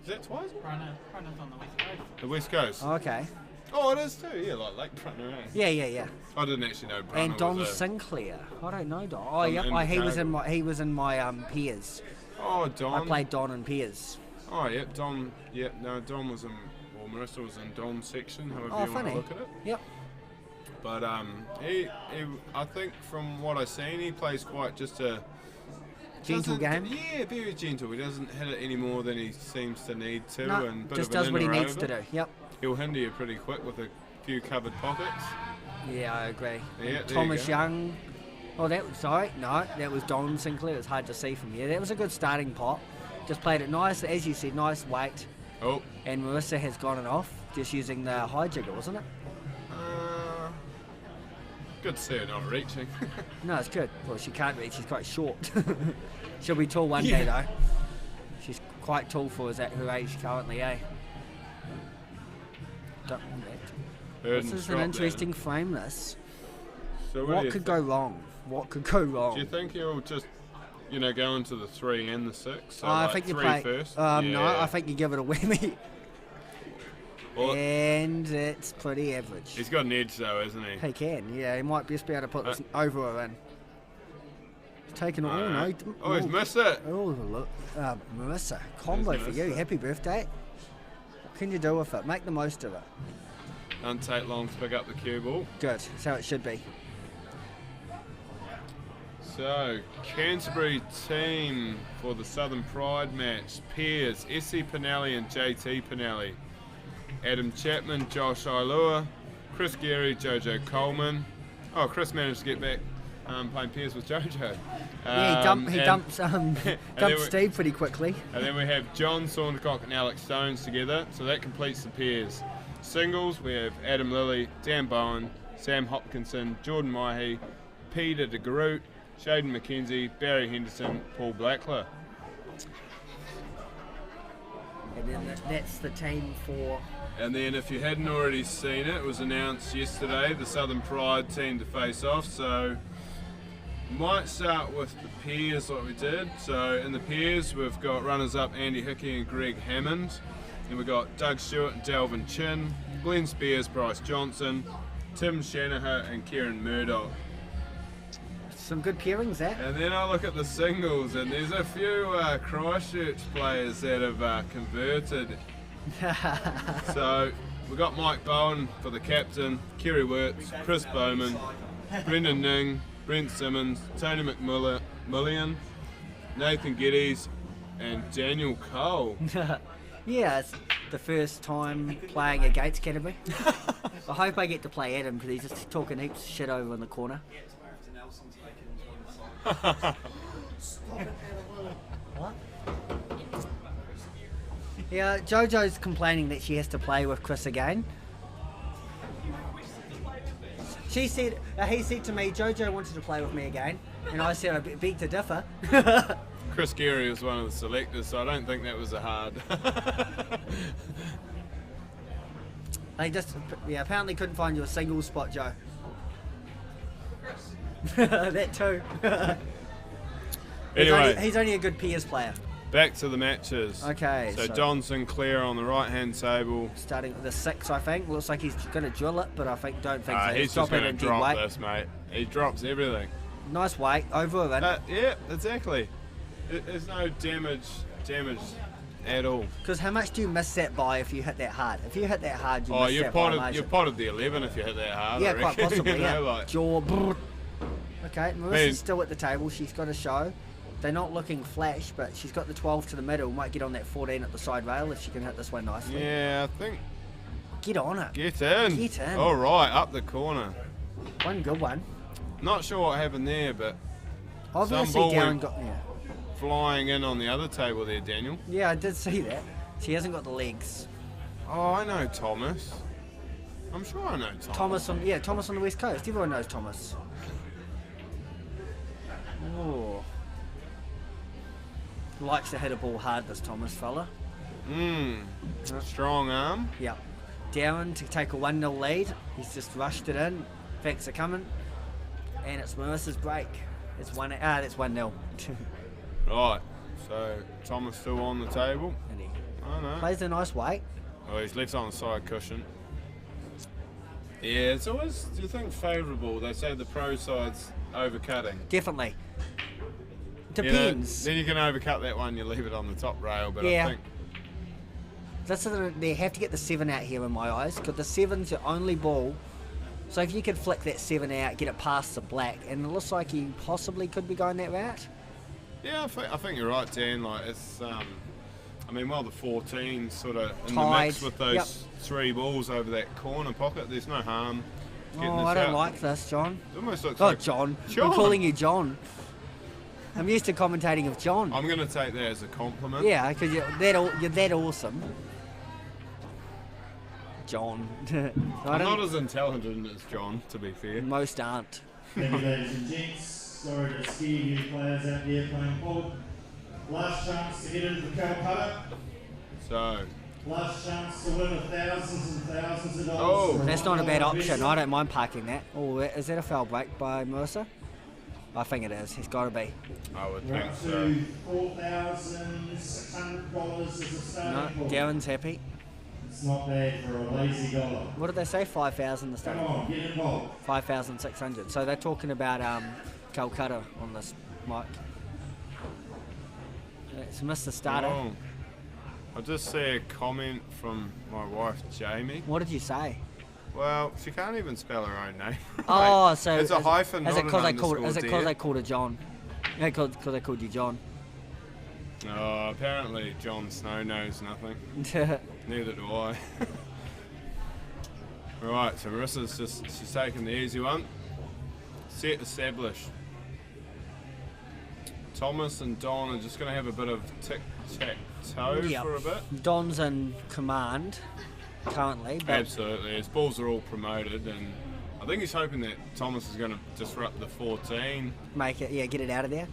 Is that Twizel? Brunner's on the west coast. The West Coast. Okay. Oh, it is too. Yeah, like Lake Brunner. Eh? Yeah. I didn't actually know Brunner And Don was a... Sinclair. I don't know Don. Oh, Don yep. in He was Chicago. in my peers. Oh, Don. I played Don and peers. Oh, yep, Don. Yep, no, Don was in... Well, Marissa was in Don's section, however Oh, you want funny. to look at it. Yep. But he, I think from what I've seen, he plays quite just a... Gentle doesn't- game. Yeah, very gentle. He doesn't hit it any more than he seems to need to. No, and bit just of an does what he in or needs to over. do. Yep. He'll hinder you pretty quick with a few covered pockets. Yeah, I agree. Yeah, there Thomas you go. Young. Oh, that was Don Sinclair. It's hard to see from here. That was a good starting pot. Just played it nice, as you said, nice weight. Oh, And Marissa has gone it off, just using the high jigger, wasn't it? good to see her not reaching. No, it's good. Well, she can't reach. She's quite short. She'll be tall one day, Yeah. though. She's quite tall for her age currently, eh? This is an interesting frame, this. So What could go wrong? What could go wrong? Do you think he'll just, go into the 3 and the 6? So I like think you 3 play. first? No, Yeah. I think you give it a whammy. Well, And it's pretty average. he's got an edge though, isn't he? He can, yeah. He might just be able to put this over or in. He's taken it. Oh, no. Oh, he's missed it. Oh, look. Marissa, combo There's for you. Marissa. Happy birthday. What can you do with it? Make the most of it. Doesn't take long to pick up the cue ball. Good. That's how it should be. So, Canterbury team for the Southern Pride match. Pairs, Essie Pinelli and JT Pinelli. Adam Chapman, Josh Ailua. Chris Geary, Jojo Coleman. Oh, Chris managed to get back playing pairs with Jojo. Yeah, he dumps then Steve pretty quickly. And then we have John Saundercock and Alex Stones together, so that completes the pairs. Singles, we have Adam Lilly, Dan Bowen, Sam Hopkinson, Jordan Mahi, Peter de Groot, Shaden McKenzie, Barry Henderson, Paul Blackler. And then that's the team for... And then if you hadn't already seen it, it was announced yesterday, the Southern Pride team to face off, so Might start with the pairs like we did. So in the pairs we've got runners up Andy Hickey and Greg Hammond. And we've got Doug Stewart and Delvin Chin, Glenn Spears, Bryce Johnson, Tim Shanahan and Kieran Murdoch. Some good pairings there. And then I look at the singles and there's a few Christchurch players that have converted. So we've got Mike Bowen for the captain, Kerry Wirtz, Chris Bowman, Brendan Ning, Brent Simmons, Tony McMillian, Nathan Geddes and Daniel Cole. Yeah, it's the first time playing against Canterbury. I hope I get to play Adam because he's just talking heaps of shit over in the corner. What? Yeah, Jojo's complaining that she has to play with Chris again. She said, he said to me, Jojo wanted to play with me again, and I said I beg to differ. Chris Geary was one of the selectors, so I don't think that was a hard. They just, apparently couldn't find you a single spot, Joe. That too. Anyway, he's only a good peers player. back to the matches. Okay. So Don Sinclair on the right hand table. Starting with the 6, I think. Looks like he's going to drill it, but I don't think so. He's just going to drop this, mate. He drops everything. Nice weight, over it. Yeah, exactly. There's no damage at all. Because how much do you miss that by if you hit that hard? If you hit that hard, you miss you're that by a potted, margin. you're potted the 11 if you hit that hard. Yeah, I quite reckon. possibly. You Yeah. know, like, Jaw. Brrr. Okay, Marissa's still at the table. She's got a show. They're not looking flash, but she's got the 12 to the middle. Might get on that 14 at the side rail if she can hit this one nicely. yeah, I think. Get on it. Get in. Get in. All right, up the corner. One good one. Not sure what happened there, but Obviously, ball Darren went- got. Yeah. flying in on the other table there, Daniel. Yeah, I did see that. She hasn't got the legs. Oh, I know Thomas. I'm sure I know Thomas. Thomas on the West Coast. Everyone knows Thomas. Oh. Likes to hit a ball hard, this Thomas fella. Strong arm. Yeah. Darren to take a 1-0 lead. He's just rushed it in. Facts are coming. And it's Marissa's break. It's that's 1-0. Right. So Thomas still on the table. And he I know. plays a nice weight. Oh, he's left on the side cushion. Yeah, it's always, do you think, favourable? They say the pro side's overcutting. Definitely. You know, Depends. then you can overcut that one, you leave it on the top rail, but Yeah. I think They have to get the 7 out here in my eyes, because the 7's your only ball. So if you could flick that 7 out, get it past the black, and it looks like he possibly could be going that route. yeah, I think you're right, Dan. Like it's, I mean, while the 14's sort of in the Tied. mix with those Yep. 3 balls over that corner pocket, there's no harm getting Oh, this I don't out. like this, John. It almost looks Oh, like John. John. I'm calling you John. I'm used to commentating of John. I'm going to take that as a compliment. Yeah, because you're that awesome. John. I'm not as intelligent as John, to be fair. Most aren't. Thank you, ladies and gents. Sorry to scare you players out there playing pool. Last chance to get into the Calcutta. So, Last chance to win thousands and thousands of dollars. Oh. for That's not a bad $1 option. investment. I don't mind parking that. Oh, is that a foul break by Marissa? I think it is. It's got to be. I would We're think up so. to $4,600 as a No, starting pool. Darren's happy. It's not bad for a lazy dollar. What did they say? 5,000 the start. Come on, get involved. 5,600. So they're talking about Calcutta on this mic. It's Mr. Starter. Oh. I just see a comment from my wife, Jamie. What did you say? Well, she can't even spell her own name. Oh, Right. so it's a hyphen, Is not it because an they called? underscore, Is it because dear. they called her John? Yeah, because they called you John. Oh, apparently Jon Snow knows nothing. Neither do I. Right, so Marissa's she's taking the easy one. Set established. Thomas and Don are just going to have a bit of tic-tac-toe Yep. for a bit. Don's in command currently, but Absolutely, his balls are all promoted, and I think he's hoping that Thomas is going to disrupt the 14. make it, get it out of there.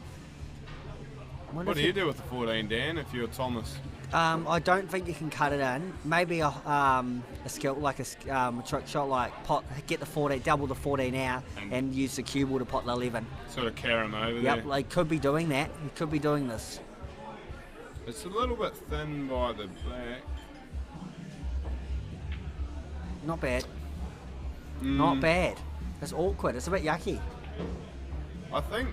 What do you do with the 14, Dan, if you're Thomas? I don't think you can cut it in. Maybe a skill like a trick shot, like get the 14, double the 14 out, and use the cue ball to pot the 11. Sort of carry him over there. Yep, they could be doing that. He could be doing this. It's a little bit thin by the black. Not bad. Not bad. It's awkward. It's a bit yucky. I think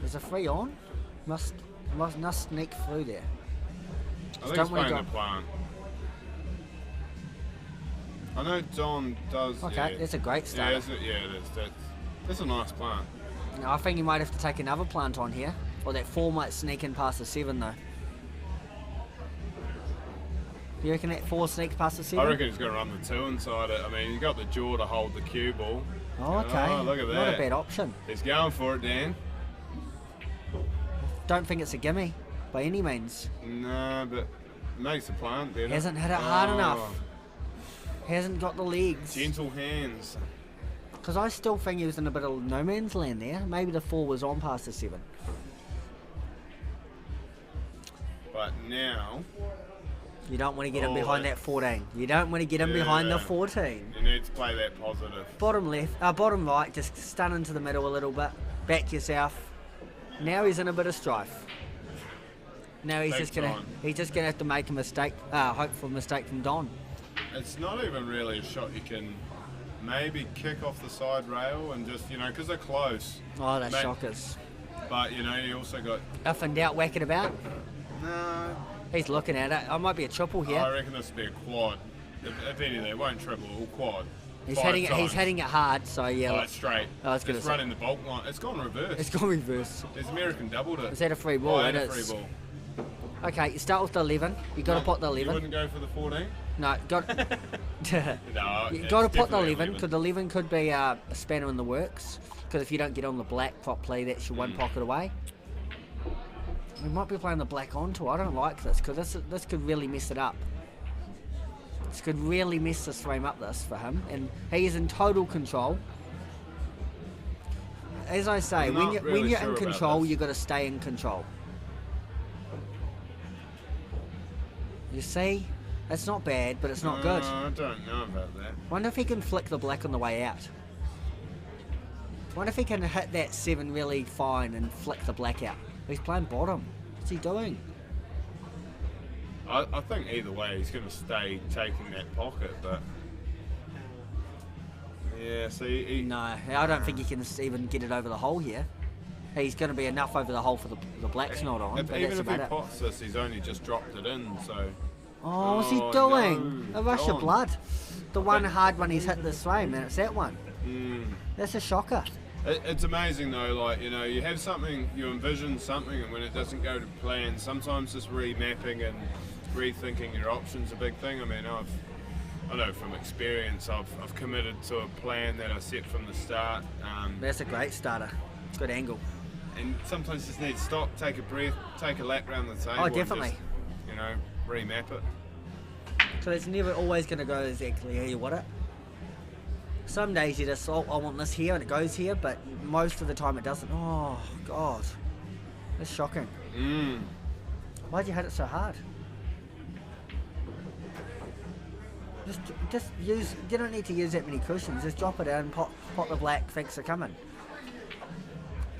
There's a free on. Must sneak through there. I think he's playing the plant. I know Don does. Okay, yeah. that's a great start. Yeah, it is. That's a nice plant. No, I think you might have to take another plant on here. Or that 4 might sneak in past the 7 though. Do you reckon that 4 sneaks past the 7? I reckon he's going to run the 2 inside it. I mean, he's got the jaw to hold the cue ball. Oh, okay. Oh, look at that. Not a bad option. He's going for it, Dan. Don't think it's a gimme by any means. No, but makes the plant better. Hasn't hit it hard enough. Hasn't got the legs. Gentle hands. Because I still think he was in a bit of no man's land there. Maybe the 4 was on past the 7. But now... You don't want to get him behind that 14. You don't want to get him behind the 14. You need to play that positive. Bottom left, bottom right, just stun into the middle a little bit. Back yourself. Now he's in a bit of strife. Now he's just gonna have to make a mistake. Hope for a mistake from Don. It's not even really a shot you can maybe kick off the side rail and just, because they're close. Oh, that's shockers. But, you also got... If in doubt, whack it about. No. He's looking at it. I might be a triple here. I reckon this will be a quad. If anything, it won't triple, or quad. He's hitting it hard, so yeah. Oh, it's straight. It's running the bulk line. It's gone reverse. It's gone reverse. There's American doubled it. Is that a free ball? Oh, it is. is. Free ball. Okay, you start with the 11. You got to pot the 11. You wouldn't go for the 14? No, got. No, you got to pot the 11 because the 11 could be a spanner in the works. Because if you don't get on the black properly, that's your one pocket away. We might be playing the black onto. I don't like this because this could really mess it up. This could really mess this frame up for him, and he is in total control. As I say, when you're in control, you got to stay in control. You see, it's not bad, but it's not good. I don't know about that. Wonder if he can flick the black on the way out. Wonder if he can hit that 7 really fine and flick the black out. He's playing bottom. What's he doing? I think either way he's going to stay taking that pocket, but yeah. See, no, I don't think he can even get it over the hole here. He's going to be enough over the hole for the black's not on. Even if he pots this, he's only just dropped it in. So. Oh, what's he doing? No. A rush of blood. The one hard one he's hit this frame, and it's that one. That's a shocker. It's amazing though, like, you have something, you envision something, and when it doesn't go to plan, sometimes just remapping and rethinking your options a big thing. I mean, I know from experience, I've committed to a plan that I set from the start. That's a great starter. Good angle. And sometimes you just need to stop, take a breath, take a lap around the table. Oh, definitely. And just, remap it. So it's never always going to go exactly how you want it. Some days you just, I want this here and it goes here, but most of the time it doesn't. Oh, God. That's shocking. Why'd you hit it so hard? Just use, you don't need to use that many cushions. Just drop it in, pot the black, thanks for coming.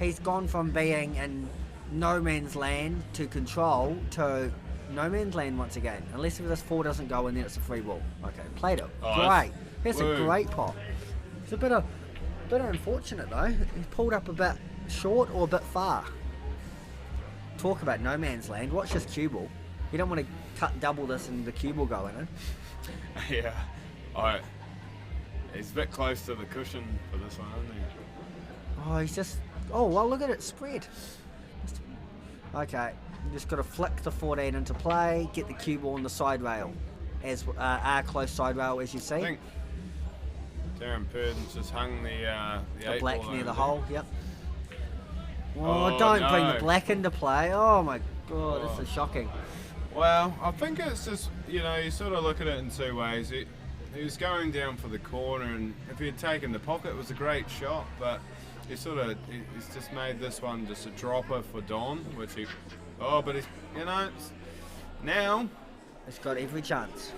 He's gone from being in no man's land to control to no man's land once again. Unless if this 4 doesn't go in, then it's a free ball. Okay, played it. Great. That's a great pot. It's a bit unfortunate though. He pulled up a bit short or a bit far. Talk about no man's land. Watch this cue ball. You don't want to cut double this and the cue ball going in. Yeah. He's a bit close to the cushion for this one, isn't he? Oh, he's just... Oh, well, look at it spread. Okay. You just got to flick the 14 into play, get the cue ball on the side rail. As our close side rail, as you see. I think Darren Purden's just hung the black near the hole, yep. Oh, don't bring the black into play. Oh my God, this is shocking. Well, I think it's just, you sort of look at it in 2 ways. He was going down for the corner, and if he had taken the pocket, it was a great shot, but he's just made this one just a dropper for Don, which he. Oh, but he's now. It's got every chance.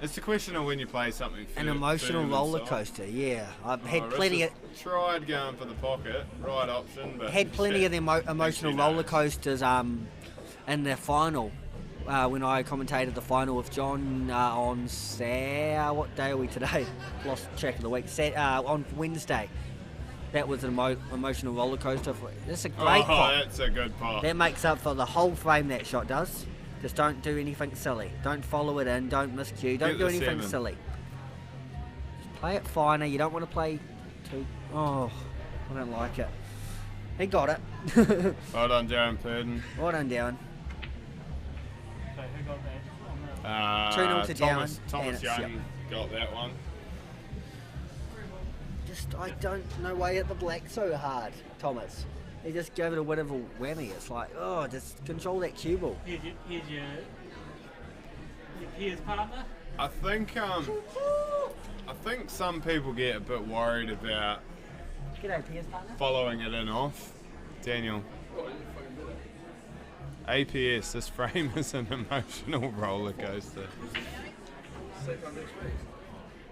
It's a question of when you play something. An emotional roller coaster, yeah. I've had plenty of. Tried going for the pocket, right option, but had plenty of the emotional roller coasters in the final. When I commentated the final with John on what day are we today? Lost track of the week. On Wednesday. That was an emotional roller coaster. That's a great pot. That's a good pot. That makes up for the whole frame that shot does. Just don't do anything silly. Don't follow it in. Don't miscue. Don't do anything silly. Just play it finer. You don't want to play too... Oh, I don't like it. He got it. Well done, Darren Purden. Well done, Darren. So who got that? 2-0 to Thomas Darren. Young got that one. I don't know why hit the black so hard, Thomas. He just gave it a bit of a whammy. It's like, just control that cue ball. Here's your peers partner. I think some people get a bit worried about G'day, peers partner. following it in off. Daniel. APS, this frame is an emotional roller coaster.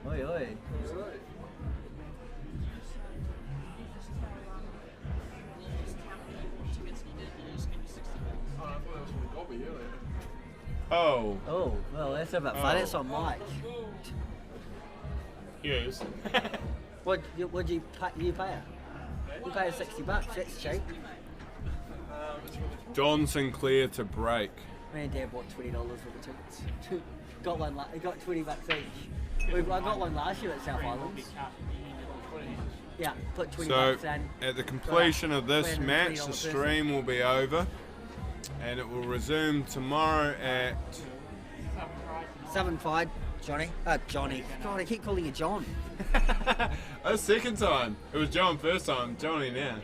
Oi, oi. Oh. Oh, well, that's a bit fun. That's on Mike. Yes. Would you pay her? You pay her $60. That's cheap. John Sinclair to break. Me and Dad bought $20 worth of tickets. Got one. We got $20 each. I got one last year at South Islands. Yeah, put $20 in. At the completion of this match, the stream will be over, and it will resume tomorrow at 7 Pride. Johnny. Johnny. God, I keep calling you John. That's second time. It was John first time. Johnny now.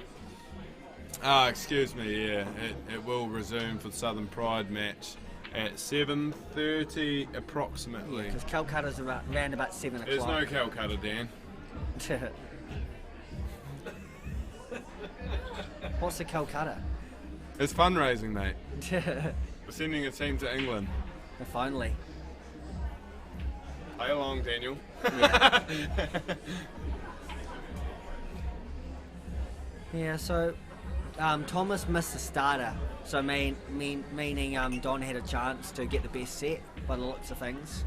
Excuse me. Yeah, it will resume for the Southern Pride match at 7:30 approximately. Because Calcutta's around about 7 o'clock. There's no Calcutta, Dan. What's the Calcutta? It's fundraising, mate. We're sending a team to England. Finally. Play along, Daniel. Yeah. Yeah, so Thomas missed the starter, so meaning Don had a chance to get the best set by the looks of things.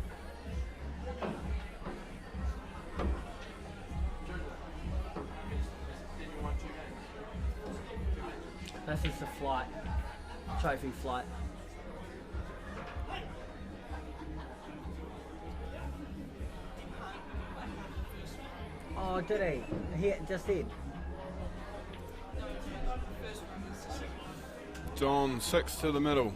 This is the flight, trophy flight. Oh, did he? Just then. Don 6 to the middle.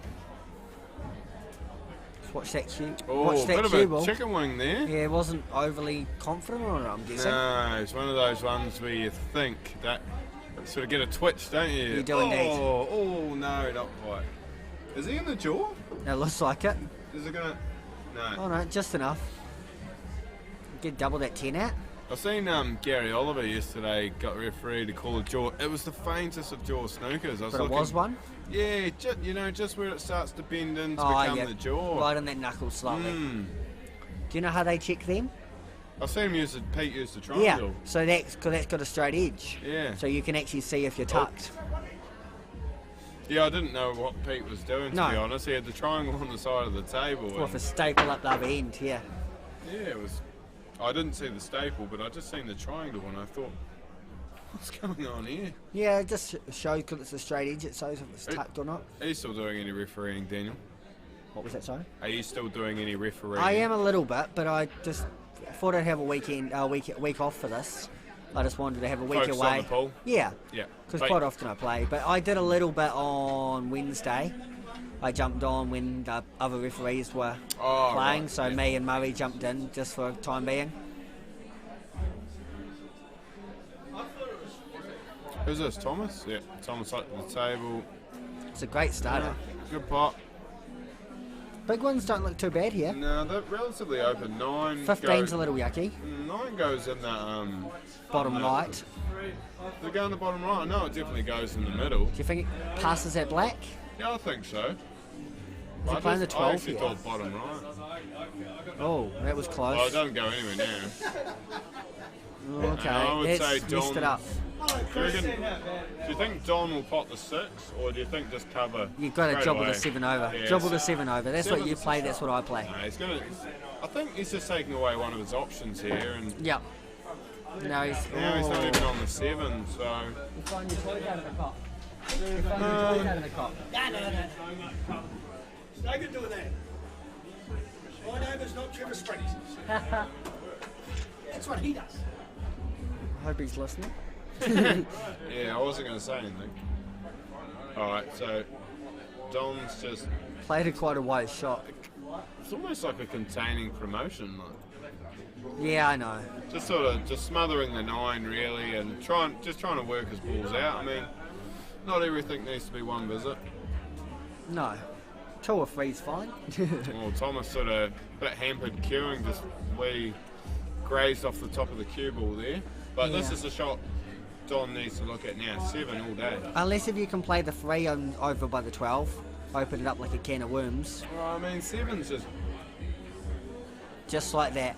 Watch that cue. Oh, Watch that bit cue of ball. a chicken wing there. Yeah, wasn't overly confident on it, I'm guessing. No, it's one of those ones where you think that sort of get a twitch, don't you? You do indeed. Oh, no, not quite. Is he in the jaw? It looks like it. Is it gonna? No. Oh no, just enough. Get double that 10 out. I've seen Gary Oliver yesterday got referee to call a jaw. It was the faintest of jaw snookers. But it was one? Yeah, just where it starts to bend in to become the jaw. Right on that knuckle slightly. Do you know how they check them? I've seen Pete use the triangle. Yeah, so that's got a straight edge. Yeah. So you can actually see if you're tucked. Yeah, I didn't know what Pete was doing, to be honest. He had the triangle on the side of the table. With a staple up the other end, yeah. Yeah, it was... I didn't see the staple, but I just seen the triangle and I thought, what's going on here? Yeah, it just shows because it's a straight edge, it shows if it's tucked or not. Are you still doing any refereeing, Daniel? What was that, sorry? Are you still doing any refereeing? I am a little bit, but I just thought I'd have a week off for this. I just wanted to have a week Focus away. on the pool? Yeah. Yeah. Because quite often I play, but I did a little bit on Wednesday. I jumped on when the other referees were playing, right. so me and Murray jumped in just for the time being. Who's this, Thomas? Yeah, Thomas at the table. It's a great starter. Good pot. Big ones don't look too bad here. No, they're relatively open. 9 15's a little yucky. 9 goes in the Bottom right. Does it go in the bottom right? No, it definitely goes in the middle. Do you think it passes at black? Yeah, I think so. Is he playing the 12 I actually here? thought bottom right. Oh, that was Well, it close. doesn't go anywhere now. Okay, I would that's say messed Don. it up. Do you think Don will pot the 6, or do you think just cover? You've got to straight dribble away? the 7 over. Yeah, Dribble the 7 over. That's what you play, that's what I play. No, he's gonna. I think he's just taking away one of his options here, and Yep. No, he's. now he's not even on the 7. So You find your toys out of the cop. You find your toys out of the cop. No good doing that. My neighbour's not Trevor Springs. That's what he does. I hope he's listening. yeah, I wasn't going to say anything. All right, so Don's just. Played a quite a wide shot. It's almost like a containing promotion, like. Yeah, I know. Just sort of just smothering the 9 really, and trying to work his balls out. I mean, not everything needs to be one visit. No. 2 or 3's fine. Well, Thomas sort of a bit hampered queuing, just wee grazed off the top of the cue ball there. But this Yeah. is a shot Don needs to look at now. 7 all day. Unless if you can play the 3 over by the 12, open it up like a can of worms. Well, I mean, 7's Just like that.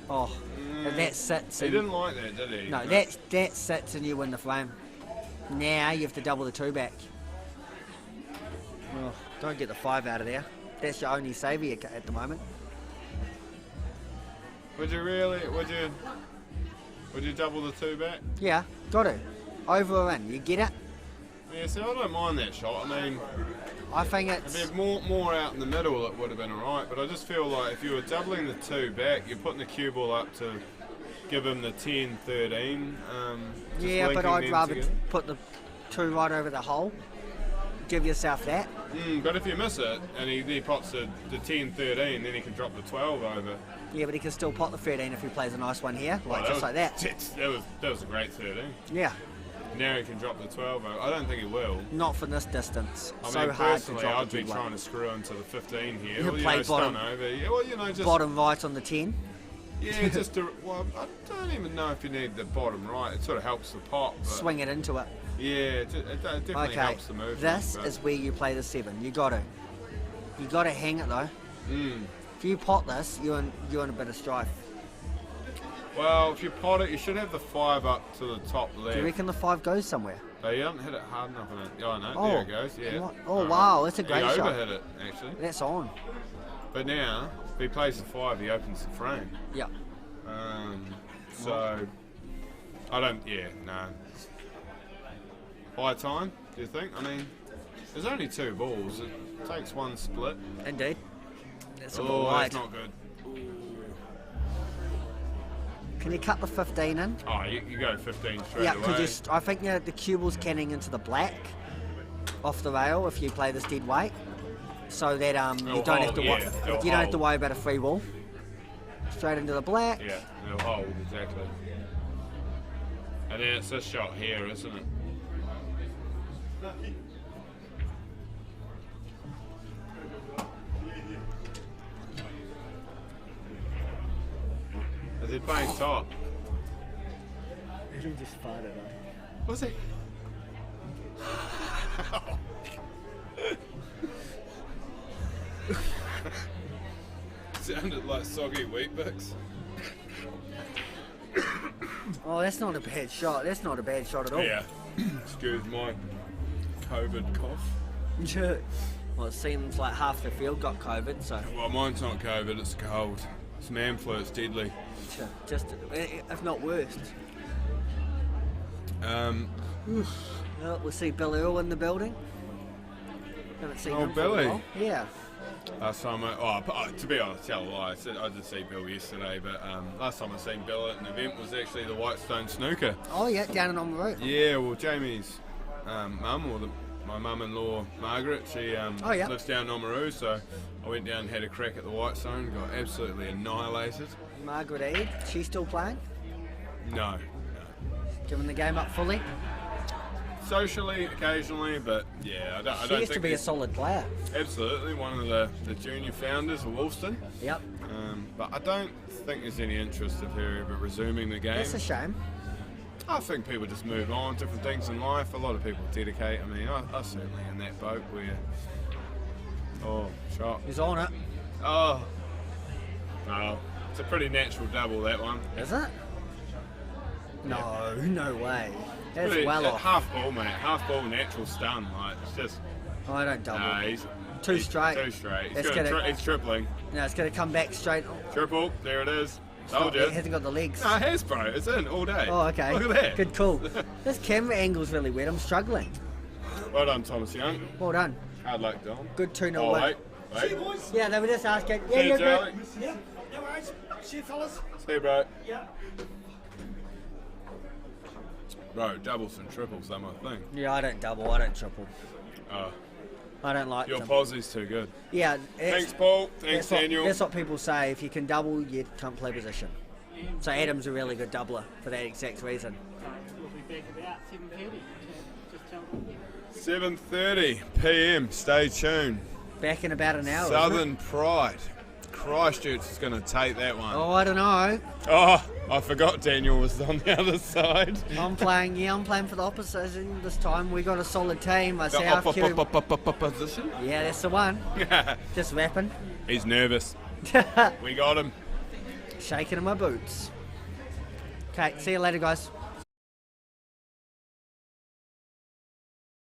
Oh, that sits He in. didn't like that, did he? No, that sits and you win the frame. Now you have to double the 2 back. Oh, don't get the 5 out of there. That's your only saviour at the moment. Would you really? Would you double the 2 back? Yeah, got to. Over or in, you get it? Yeah, see, I don't mind that shot. I mean, I think if it's... it more out in the middle, it would have been alright. But I just feel like if you were doubling the 2 back, you're putting the cue ball up to give him the 10-13. Yeah, but linking I'd them rather together. put the 2 right over the hole. Give yourself that. But if you miss it and he pots the 10-13, then he can drop the 12 over. Yeah, but he can still pot the 13 if he plays a nice one here, like just like that. That was a great 13. Yeah, Now he can drop the 12 over. I don't think he will. not from this distance. I so mean, hard to personally, drop I'd the be dead trying one. to screw into the 15 here. You Well, play stun bottom. over. Yeah, well, just Bottom right on the 10. Yeah, just to, well, I don't even know if you need the bottom right. It sort of helps the pot. But Swing it into it. yeah, it definitely Okay, helps the movement. this but- is where you play the 7. You got to. You got to hang it though. Mm. If you pot this, you're in a bit of strife. Well, if you pot it, you should have the 5 up to the top left. Do you reckon the 5 goes somewhere? Oh, you haven't hit it hard enough in it. Yeah, I know. Oh, There it goes. Yeah. what? Oh, Alright. wow, that's a great he shot. overhit it, actually. That's on. But now, if he plays the 5, he opens the frame. Yeah. So, I don't. Yeah, no. High time? Do you think? I mean, there's only 2 balls. It takes 1 split. Indeed. That's a bit Oh, wide. that's not good. Can you cut the 15 in? Oh, you go 15 straight Yeah, away. because I think the cue ball's canning into the black off the rail if you play this dead weight, so that you It'll don't have to hold, yeah, it'll you don't have to hold. worry about a free ball. Straight into the black. Yeah, it'll hold, exactly. And then it's this shot here, isn't it? Is he playing top? He just farted. Was he? Sounded like soggy Weet-Bix. Oh, that's not a bad shot. That's not a bad shot at all. Yeah. Excuse my COVID cough. Well, it seems like half the field got COVID, so Well, mine's not COVID, it's cold. It's man flu, it's deadly. just if not worse. Well, we'll see Bill Earl in the building. Haven't seen Oh, him for a Billy. while. Yeah. Last time to be honest, tell a lie, I did see Bill yesterday, but last time I seen Bill at an event was actually the Whitestone Snooker. Oh yeah, down in Oamaru. Yeah, well, Jamie's mum, or my mum-in-law Margaret, she Oh, yeah. lives down in Oamaru, so I went down and had a crack at the Whitestone, got absolutely annihilated. Margaret Eade, she's still playing, No. giving the game up fully. Socially, occasionally, but yeah, I don't She think used to be a it's- solid player. Absolutely, one of the junior founders of Woolston. Yep. But I don't think there's any interest of her ever resuming the game. That's a shame. I think people just move on, different things in life. A lot of people dedicate. I mean, I certainly in that boat where. Oh, shot. He's on it. Oh. Oh. It's a pretty natural double, that one. Is it? No, no way. That's Pretty, well off. Half ball, mate. Half ball, natural stun. Like, it's just. Oh, I don't double. Nah, he's Two straight. Two straight. It's He's tripling. No, it's going to come back straight. Triple. There it is. Told It you. hasn't got the legs. No, it has, bro. It's in all day. Oh, okay. Look at that. Good call. This camera angle's really weird. I'm struggling. Well done, Thomas Young. Well done. Hard luck, Dom. Good 2-0 Oh, win. wait. Yeah, they were just asking. Yeah, See you, you're Charlie. good. Yeah, no worries. See you, fellas. See you, bro. Yeah. Bro, doubles and triples, that my thing. Yeah, I don't double. I don't triple. Oh, I don't like your them. Posse's too good. Yeah. Thanks, Paul. Thanks, Daniel. That's what people say. If you can double, you can't play position. So Adam's a really good doubler for that exact reason. We'll be back about 7:30. Just tell them. 7:30 p.m. Stay tuned. Back in about an hour. isn't Southern it? Pride. Christchurch is going to take that one. Oh, I don't know. Oh, I forgot Daniel was on the other side. I'm playing for the opposition this time. We got a solid team. The opposition? Yeah, that's the one. Just rapping. He's nervous. We got him. Shaking in my boots. Okay, see you later, guys.